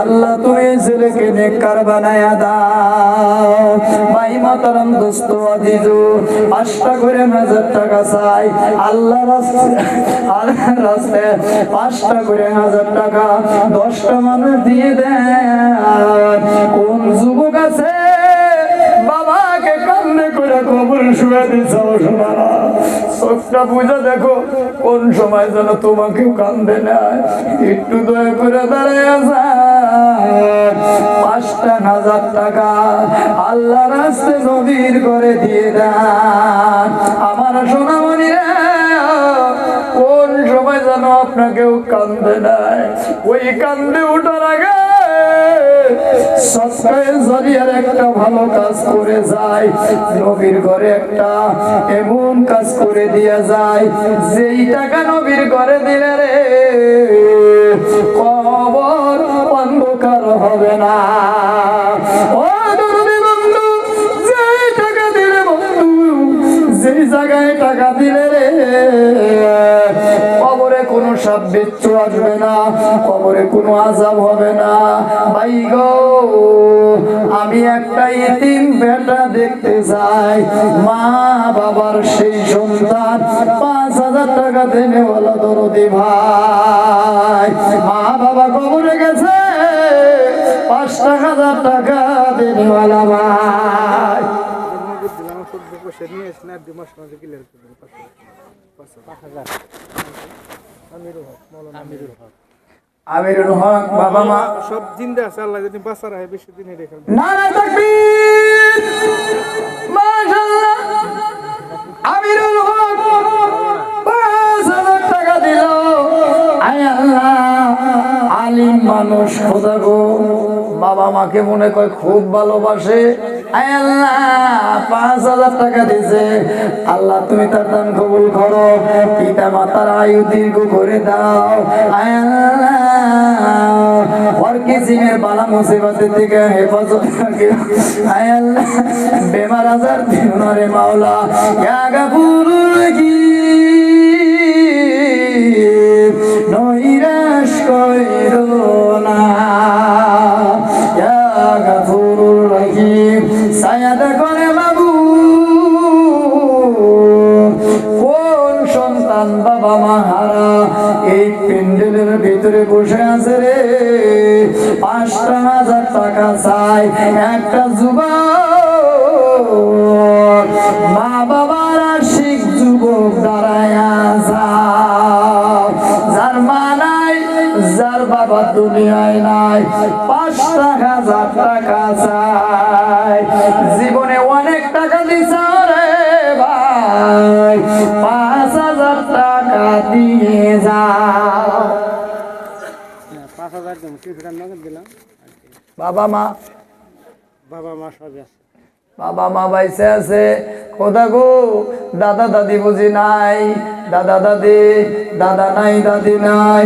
আল্লাহ, তুমি ছেলেকে নেককার বানায়া দাও। ভাই মাতারাম দোস্ত আজিজু, 5টা করে 1,000 টাকা চাই আল্লাহ রাস্তায়, আল্লাহ রাস্তায় 5টা করে 1,000 টাকা 10টা মানুষ দিয়ে দেন। কোন যুবক আছে বাবাকে কান্দে করে কবর শুয়ে দিছো, শোনা চোখটা বুঝে দেখো কোন সময় যেন তোমাকেও কান্দে নেয়। একটু দয়া করে দাঁড়ায় আসা 5টা 1,000 টাকা আল্লাহ রাস্তায় নবীর করে দিয়ে দেন। আমার সোনামণি রে, কোন সময় যেন আপনাকেও কান্দে নেয়, ওই কান্দে ওঠার আগে সৎকায়ে জারিয়ার একটা ভালো কাজ করে যায়, নবীর ঘরে একটা এমন কাজ করে দিয়া যায়, যেই টাকা নবীর ঘরে দিলে রে কবর অন্ধকার হবে না। ও দরদি বন্ধু, যেই টাকা দিলে বন্ধু, যেই জায়গায় টাকা দিলে রে কবরে কোনো সাপ বিচ্ছু আসবে না, কবরে কোনো আযাব হবে না। ভাই গো, আমি একটা ইতিম বেটা দেখতে যাই, মা বাবার সেই সন্তান 5,000 টাকা দেনে বলো দরদি ভাই। মা বাবা কবরে গেছে, 5,000 টাকা দেনেওয়ালা ভাই। আমিরুল হক বাবা মা সব জিন্দা আছে, আল্লাহ যদি বাঁচা রাখে বেশি দিন রেখে। নারায়ে তাকবীর, মাশাআল্লাহ। আমিরুল হক 5,000 টাকা দিল। আয় আল্লাহ, আলিম মানুষ খোদা গো, বাবা মাকে মনে করে খুব ভালোবাসে। আয় আল্লাহ, 5,000 টাকা দিয়েছে, আল্লাহ তুমি তার দান কবুল করো, পিতা মাতার আয়ু দীর্ঘ করে দাও। আয় আল্লাহ, ওর কিসিমের বালা মুসিবতের থেকে হেফাজত রাখিও। আয় আল্লাহ, বেমার আজার দিও না রে মাওলা। ইয়া গাফুরুর রহিম, নৈরাশ কইরো না। ইয়া গাফুরুর রহিম, সায়াদা করে বাবু 5,000 টাকা চাই একটা যুবক মা বাবার আশিক যুবক দাঁড়ায়া যায় যার মা নাই যার বাবা দুনিয়ায় নাই 5,000 টাকা চাই জীবনে অনেক টাকা দিছে রে ভাই 5,000 টাকা দিয়ে যা 5,000 দিলাম 300 নগদ দিলাম বাবা মা বাবা মা সবই আছে বাবা মা বাইসে আছে খোদা গো দাদা দাদি বুঝি নাই দাদা দাদি দাদা নাই দাদি নাই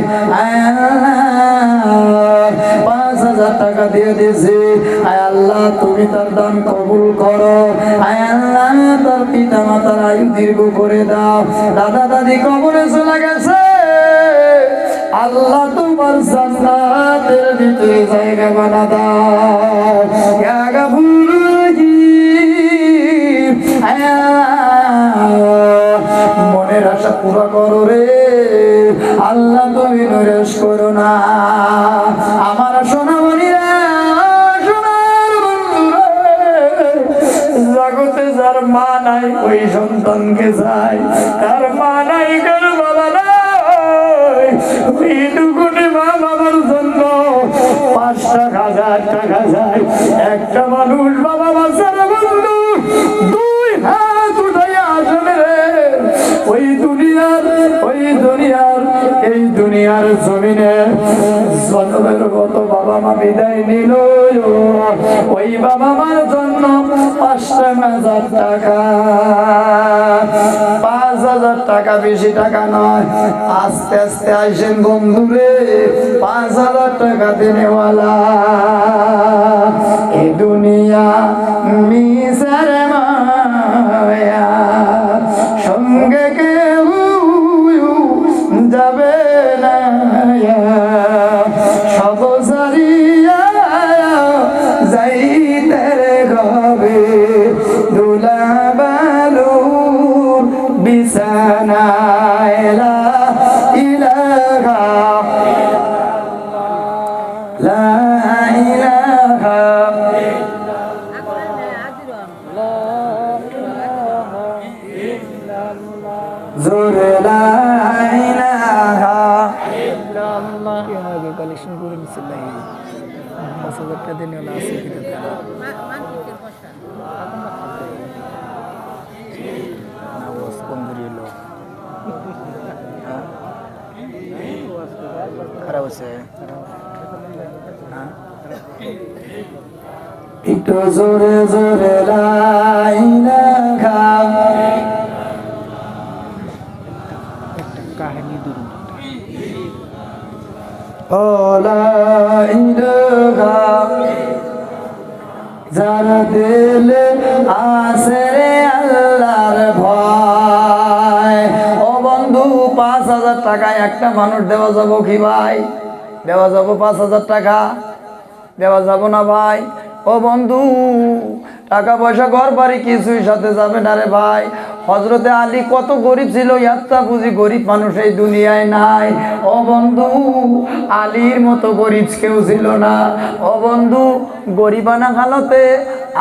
5,000 টাকা দিয়ে দিয়েছি আয় আল্লাহ তুমি তার দান কবুল করো আয় আল্লাহ তার পিতা মাতার আয়ু দীর্ঘ করে দাও দাদা দাদি কবরে চলে গেছে আল্লাহ তোমার জান্নাতের ভিতরে জায়গা বানা দাও ইয়া গফুর রহিম মনের আশা পুরো করো রে আল্লাহ তুমি নৈরাশ করো না আমার সোনামণিরা সোনার বন্ধুরা জগতে যার মা নাই ওই সন্তানকে চাই তার মা নাই কার বাবা নাই এইটুকুনি মা বাবার জন্য 5,000 টাকা যায় একটা মানুষ বাবা বাচ্চার বন্ধু 2 হাত উঠাইয়া আসলে রে ওই দুনিয়ার এই দুনিয়ার জমিনে জন্মের মতো বাবা মা বিদায় নিল ওই বাবা মার জন্য 5,000 টাকা 5,000 টাকা বেশি টাকা নয় আস্তে আস্তে আসেন বন্ধুরে 5,000 টাকা দেনেওয়ালা এই দুনিয়া মিশার মায়া সঙ্গে কেউ যাবে না সব সারিয়া যাইতে হবে দুলা বালুর বিছানায় লা ইলাহা লা ইলাহা জোরে লা ইলাহা ইল্লাল্লাহ আগে কালেকশন করে নিছিলাম 5,000 টাকা দিনে না আছে খারাপ আছে একটু জোরে জোরে লা ইলাহা কাহিনী দুরু ও লা ইলাহা যারা দিলে আসে রে আল্লাহর ভয় ও বন্ধু 5,000 টাকা একটা মানুষ দেওয়া যাবো কি ভাই দেওয়া যাবো 5,000 টাকা দেওয়া যাবো না ভাই ও বন্ধু টাকা পয়সা ঘর বাড়ি কিছুই সাথে যাবে না রে ভাই হযরতে আলী কত গরিব ছিল ইয়াত্তা বুঝি গরিব মানুষ এই দুনিয়ায় নাই ও বন্ধু আলীর মতো গরিব কেউ ছিল না ও বন্ধু গরিবানা হালতে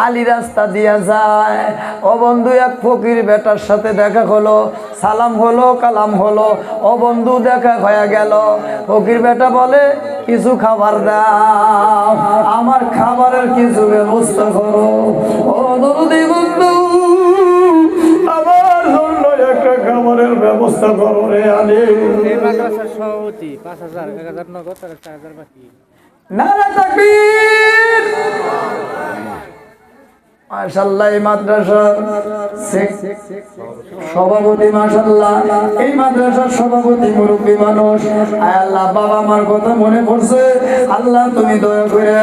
আলী রাস্তা দিয়া যায় ও বন্ধু এক ফকির বেটার সাথে দেখা হলো সালাম হলো কালাম হলো ও বন্ধু দেখা হয়ে গেল ফকির বেটা বলে কিছু খাবার দাও আমার খাবারের কিছু ব্যবস্থা করো ও দরদি বন্ধু আমার জন্য একটা খাবারের ব্যবস্থা করো রে আলী এই মাদ্রাসার সভাপতি 5,000 1,000 নগদ আর 4,000 বাকি নারা তাকবীর মাশাআল্লাহ এই মাদ্রাসার সভাপতি মাশাআল্লাহ এই মাদ্রাসার সভাপতি মুরব্বী মানুষ আয় আল্লাহ বাবা আমার কথা মনে পড়ছে আল্লাহ তুমি দয়া করে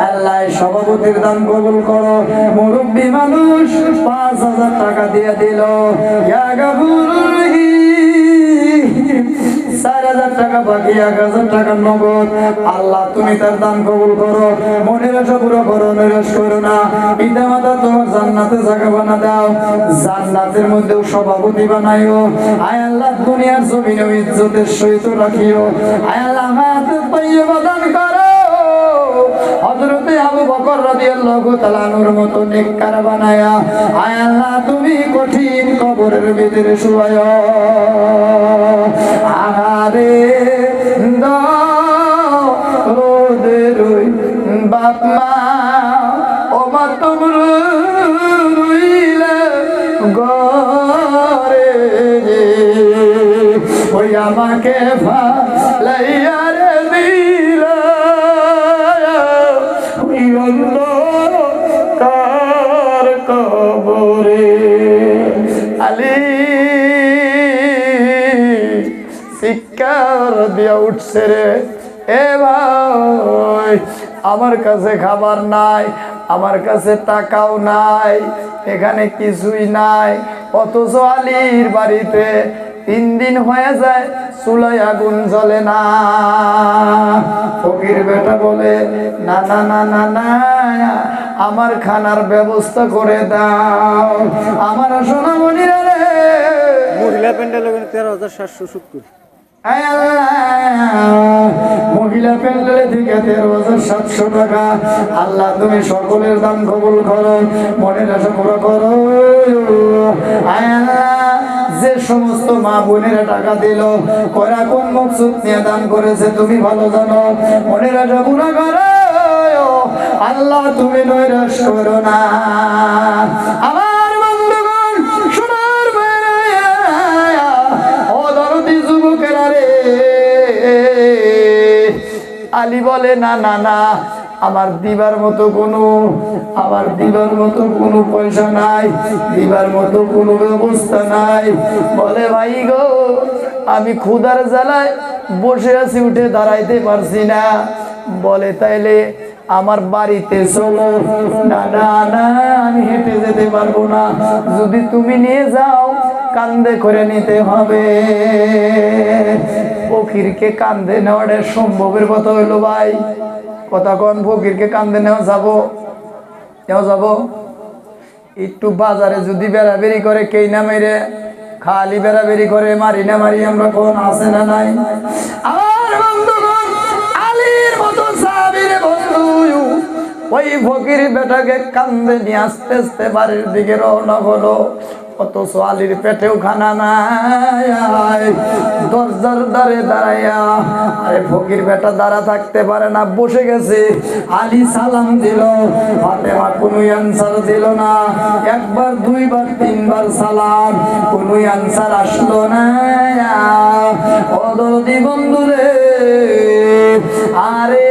আল্লাহ এই সভাপতির দান কবুল করো মুরব্বী মানুষ 5,000 টাকা দিয়ে দিল ইয়া গফুর রহিম 4,000 টাকা বাকি 1,000 টাকা নগদ আল্লাহ তুমি তার দান কবুল করো মনের আশা পুরো করো নিরাশ করো না পিতা মাতা তোমার জান্নাতে জায়গা বানা দাও জান্নাতের মধ্যেও সভাপতি বানাইও আয় আল্লাহ দুনিয়ার জমিনে ইজ্জতের সহিত রাখিও আয় আল্লাহ আমাদের তাইয়্যিবা দান করো বকর রাদিয়াল্লাহু তাআলা আনহুর মতো নেককার বানায়া আয় আল্লাহ তুমি কঠিন কবরের ভিতরে শুয়ায় আহারে রোদের বাপ মা ও মা তোমরা রইলে ঘরে ওই আমাকে ফালাইয়া রে দিলা ওই অন্ধকার কবরে আলী চিৎকার দিয়া উঠছে রে এ ভাই আমার কাছে খাবার নাই, আমার কাছে টাকাও নাই, এখানে কিছুই নাই, অথচ আলীর বাড়িতে 3 দিন হয়ে যায় চুলায় আগুন জ্বলে না। ফকির বেটা বলে না না না না না আমার খানার ব্যবস্থা করে দাও আমার সোনামণিরা রে। মহিলা প্যান্ডেল 13,770। আয় আল্লাহ, মহিলা প্যান্ডেলে থেকে 13,700 টাকা। আল্লাহ তুমি সকলের দান কবুল করো, মনের আশা পুরো করো। আয় আল্লাহ, যে সমস্ত মা বোনেরা টাকা দিল কয়রা কোন মকসুদ নিয়ে দান করেছে তুমি ভালো জানো, মনের আশা পুরো করো। আল্লাহ তুমি নৈরাশ করো না। আমার বন্ধুগণ সোনার ভাইরা ও দরদি যুবকেরা রে, আলী বলে না না না আমার দিবার মতো কোনো পয়সা নাই, দিবার মতো কোনো ব্যবস্থা নাই। বলে ভাই গো আমি ক্ষুধার জ্বালায় বসে আছি, উঠে দাঁড়াইতে পারছি না। বলে তাইলে আমার বাড়িতে চলো। না না না আমি হেঁটে যেতে পারবো না, যদি তুমি নিয়ে যাও কান্দে করে নিতে হবে। ফকিরকে কান্দে নেওয়াটা সম্ভবের কথা হইলো ভাই, কথা কন ফকিরকে কান্দে নেওয়া যাবো? একটু বাজারে যদি বেড়াবেড়ি করে কেই না মেরে খালি বেড়াবেড়ি করে মারি না মারি আমরা কোন আছে না নাই? আমার বন্ধুগণ আলীর মতো সাহাবীর বন্ধু ওই ফকির বেটাকে কান্দে নিয়ে আস্তে আস্তে বাড়ির দিকে রওনা হলো। অথচ আলীর পেটেও খানা নাই। দরজার দ্বারে দাঁড়াইয়া আরে ফকির বেটা দাঁড়া থাকতে পারে না, বসে গেছে। আলী সালাম দিল, ফাতেমা কোনো আনসার দিল না। একবার, দুইবার, তিনবার সালাম, কোনো আনসার আসলো না। অদরদি বন্ধুরে আরে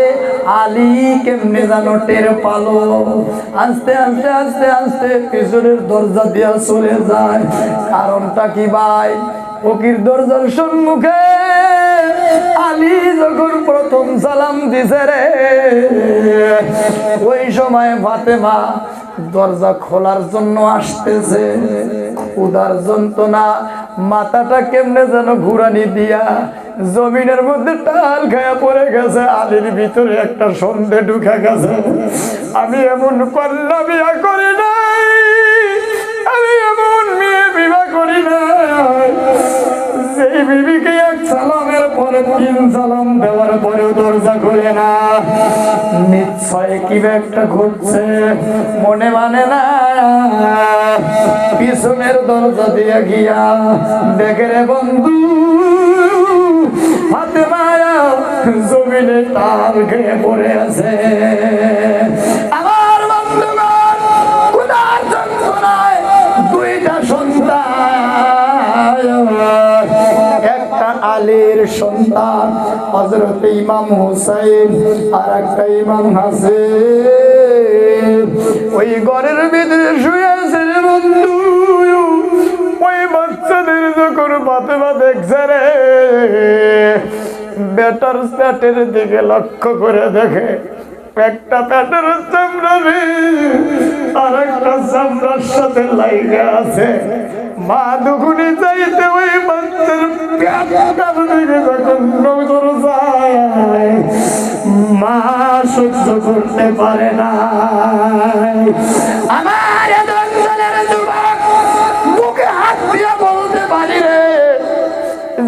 আলী কেমনে জানো টের পালো, আস্তে আস্তে আস্তে আস্তে পিছনের দরজা দিয়া চলে যায়। কারণটা কি ভাই? ফকির দরজার সম্মুখে আলী যখন প্রথম সালাম দিছে রে, ওই সময় ফাতেমা দরজা খোলার জন্য আসতেছে। ক্ষুধার যন্ত্রণা মাথাটা কেমনে যেন ঘুরানি দিয়া জমিনের মধ্যে টাল খায়া পড়ে গেছে। আলীর ভিতরে একটা সন্দেহ ঢুকে গেছে, আমি এমন কন্যা বিয়া করি নাই, আমি এমন মেয়ে বিবাহ করি নাই যেই বিবিকে এক সালামের পরে 3 সালাম দেওয়ার পরেও দরজা খুলে না। নিশ্চয় কি একটা ঘটছে, মনে মানে না। পিছনের দরজা দিয়ে গিয়া দেখে রে বন্ধু ফাতেমা জমিনে টাল খেয়ে পড়ে আছে। আমার বন্ধুগণ ক্ষুধার যন্ত্রণায় 2টা সন্তান, একটা আলীর সন্তান হযরত ইমাম হুসাইন আর একটা ইমাম হাসান, ওই ঘরের ভিতরে শুয়ে আছে রে বন্ধু। ওই বাচ্চাদের যখন ফাতেমা দেখছে রে, বেটার পেটের দিকে লক্ষ্য করে দেখে একটা পেটের চামড়া আর একটা চামড়ার সাথে লাইগা আছে। মা দুগুনি চাইতে ওই বাচ্চার পেটের দিকে যখন নজর যায়, মা সহ্য করতে পারে না। আমার অঞ্চলের যুবক বুকে হাত দিয়ে বলতে পারি রে,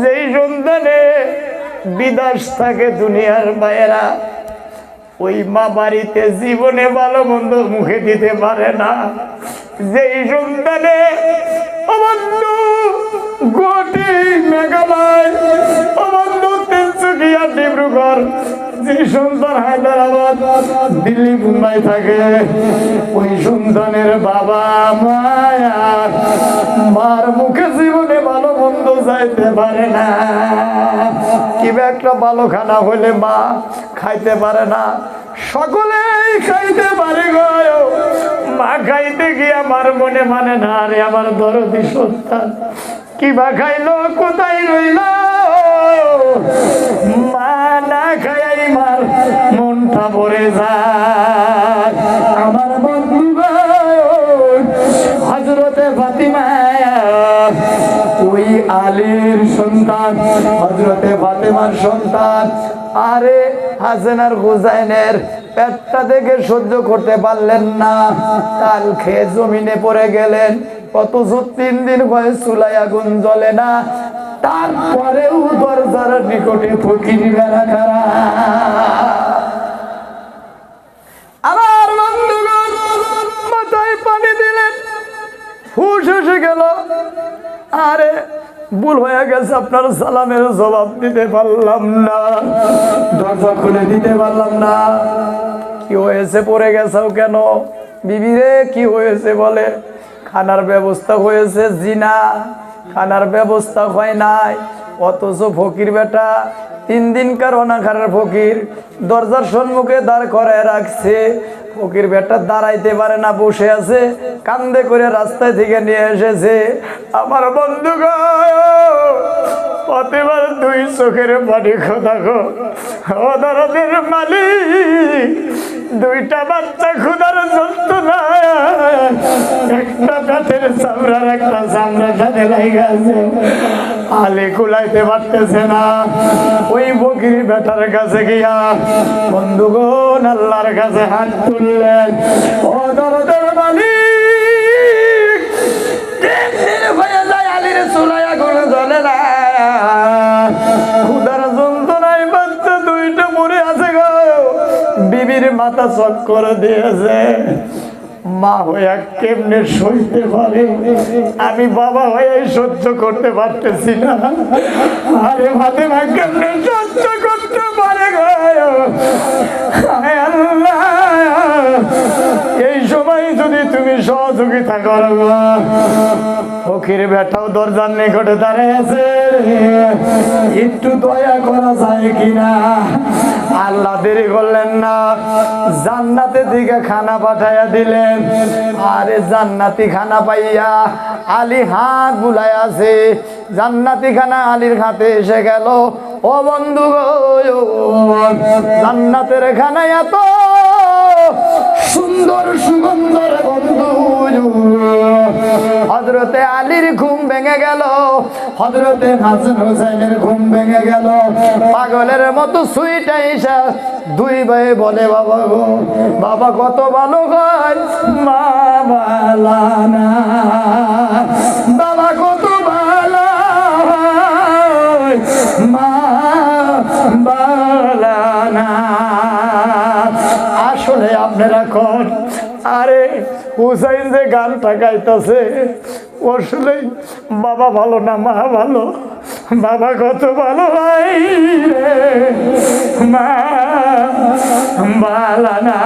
যেই সন্তানে বিদেশ থাকে দুনিয়ার বাইরা, ওই মা বাড়িতে জীবনে ভালো মন্দ মুখে দিতে পারে না। যেই সন্তানে অবন্ধু গুয়াহাটি, মেঘালয়, অবন্ধু তিনসুকিয়া, ডিব্রুগড়, যে সন্তান হায়দ্রাবাদ, দিল্লি, মুম্বাই থাকে, ওই সন্তানের বাবা মায়া মার মুখে জীবনে ভালো মন্দ যাইতে পারে না। কিবা একটা ভালো খানা হলে মা খাইতে পারে না। সকলেই খাইতে পারে গো, মা খাইতে গিয়ে আমার মনে মানে না রে আমার দরদি সন্তান কিবা খাইলো, কোথায় রইল। মা না খাই মার মনটা ভরে যায়। আমার বন্ধু হযরতে ফাতিমা ওই আলীর সন্তান, হযরতে ফাতেমার সন্তান। আরে হাসান আর হুসাইনের পেটটা দেখে সহ্য করতে পারলেন না, কাল খেয়ে জমিনে পড়ে গেলেন। অথচ 3 দিন ভয়ে চুলায় আগুন জ্বলে না, তারপরেও দরজার নিকটে ফকির বেড়া খাড়া। আমার বন্ধুগণ মাথায় পানি দিলেন, হুশ এসে গেল। আরে ভুল হয়ে গেছে, আপনার সালামের জবাব দিতে পারলাম না, দরজা খুলে দিতে পারলাম না। কি হয়েছে, পড়ে গেছাও কেন? বিবিরে কি হয়েছে বলে, খানার ব্যবস্থা হয়েছে। জিনা, খানার ব্যবস্থা হয় নাই। অথচ ফকির বেটা 3 দিনকার অনাখারের ফকির দরজার সম্মুখে দাঁড় করায় রাখছে। ফকির বেটা দাঁড়াইতে পারে না, বসে আছে, কান্দে করে রাস্তায় থেকে নিয়ে এসেছে। আমার বন্ধু গো, প্রতিবার 2 চোখের পানি খোদা গো, অদারদের মালিক, 2টা বাচ্চা ক্ষুধার যন্ত্রণা, একটা কাঠের চামড়ার একটা চামড়ার সাথে লাগে আছে। আলে কুলাইতে পারতেছে না। ওই ফকির বেটার কাছে গিয়া বন্ধুগণ আল্লাহর কাছে হাত তুললেন। ও দরদের মালিক, 3 দিন হয়ে যায় আলীর চুলায় আগুন জ্বলে না, ক্ষুধার যন্ত্রণায় বাচ্চা 2টা মরে আছে গো। বিবির মাথা চক্কর দিয়েছে। মা হইয়া কেমনে সইতে পারে, আমি বাবা হয়ে সহ্য করতে পারতেছি না। আরে ফাতেমা কেমনে সহ্য করতে পারে গো। আয় আল্লাহ, এই সময় যদি তুমি সহযোগিতা করো। ফকির বেটাও দরজার নিকটে দাঁড়িয়ে আছে, একটু দয়া করা যায় কিনা। আল্লাহ দেরি করলেন না, জান্নাতের দিকে খানা পাঠাইয়া দিলেন। আরে জান্নাতি খানা পাইয়া আলী হাত বুলাই আছে, জান্নাতি খানা আলীর হাতে এসে গেল। ও বন্ধু গো, জান্নাতের খানা এত সুন্দর সুগন্ধর বন্ধু। হযরতে আলীর ঘুম ভেঙে গেল, হযরতে হাসান হুসাইনের ঘুম ভেঙে গেল। পাগলের মতো সুইটা এসে 2 ভাই বলে, বাবা গো, বাবা কত ভালো হয়, মা বালানা, বাবা কত ভালো হয়, মা বালানা। আসলে আপনারা কোন? আরে হুসাইন যে গানটা গাইতেছে, আসলে বাবা ভালো না মা ভালো? বাবা কত ভালো ভাই রে, মা বালানা।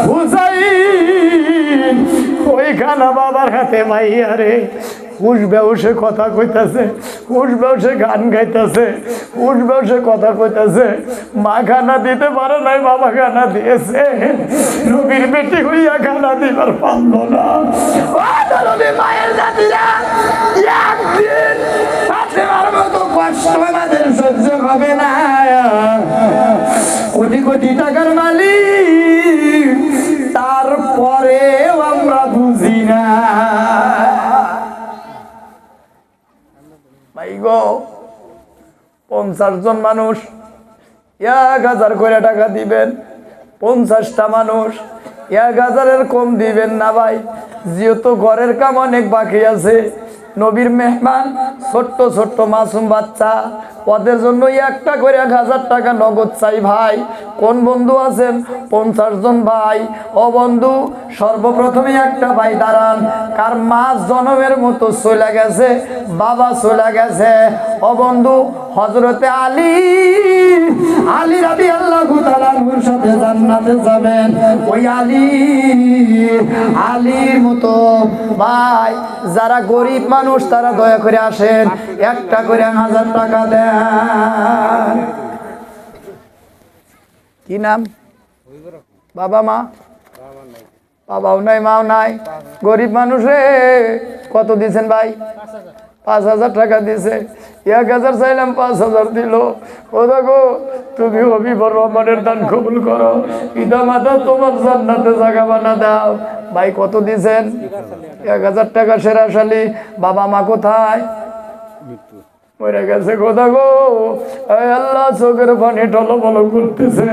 হুসাইন ওই খানা বাবার হাতে মাইয়া রে, হুশ বেউসে কথা কইতাছে, হুশ বেউসে গান গাইতেছে, হুশ বেউসে কথা কইতাছে। মা খানা দিতে পারে নাই, বাবা খানা দিয়েছে। নবীর বেটি হইয়া খানা দিবার পারল না। মায়ের জাতিরা, একদিন ফাতেমার মতো কষ্ট আমাদের সহ্য হবে না। কোটি কোটি টাকার মালিক, তারপরেও আমরা বুঝি না। ভাই গো, 50 জন মানুষ 1000 করে টাকা দিবেন, 50টা মানুষ 1000-এর কম দিবেন না ভাই। যেহেতু ঘরের কাম অনেক বাকি আছে, নবীর মেহমান, ছোট্ট ছোট্ট মাসুম বাচ্চা, ওদের জন্য একটা করে 1000 টাকা নগদ চাই ভাই। কোন বন্ধু আছেন? 50 জন ভাই। ও বন্ধু, সর্বপ্রথমে একটা ভাই দাঁড়ান, কার মা জনমের মতো চলে গেছে, বাবা চলে গেছে। ও বন্ধু, হযরতে আলী রাদিয়াল্লাহু তাআলার সাথে জান্নাতে যাবেন। ওই আলীর মতো ভাই যারা গরিব মানুষ তারা দয়া করে আসেন, একটা করে 1000 টাকা দেন। কি নাম? বাবা মা? বাবাও নাই, মাও নাই, গরিব মানুষ রে। কত দিছেন ভাই? 5000 টাকা দিছে। 1000 চাইলাম, 5000 দিল। ও দেখো, তুমি হবিবর রহমানের দান কবুল করো, পিতা মাতা তোমার জান্নাতে জায়গা বানা দাও। ভাই কত দিছেন? 1000 টাকা সেরাশালি। বাবা মা কোথায়? মরে গেছে। কোথা গো? আল্লাহ, চোখের পানি টলমল করতেছে।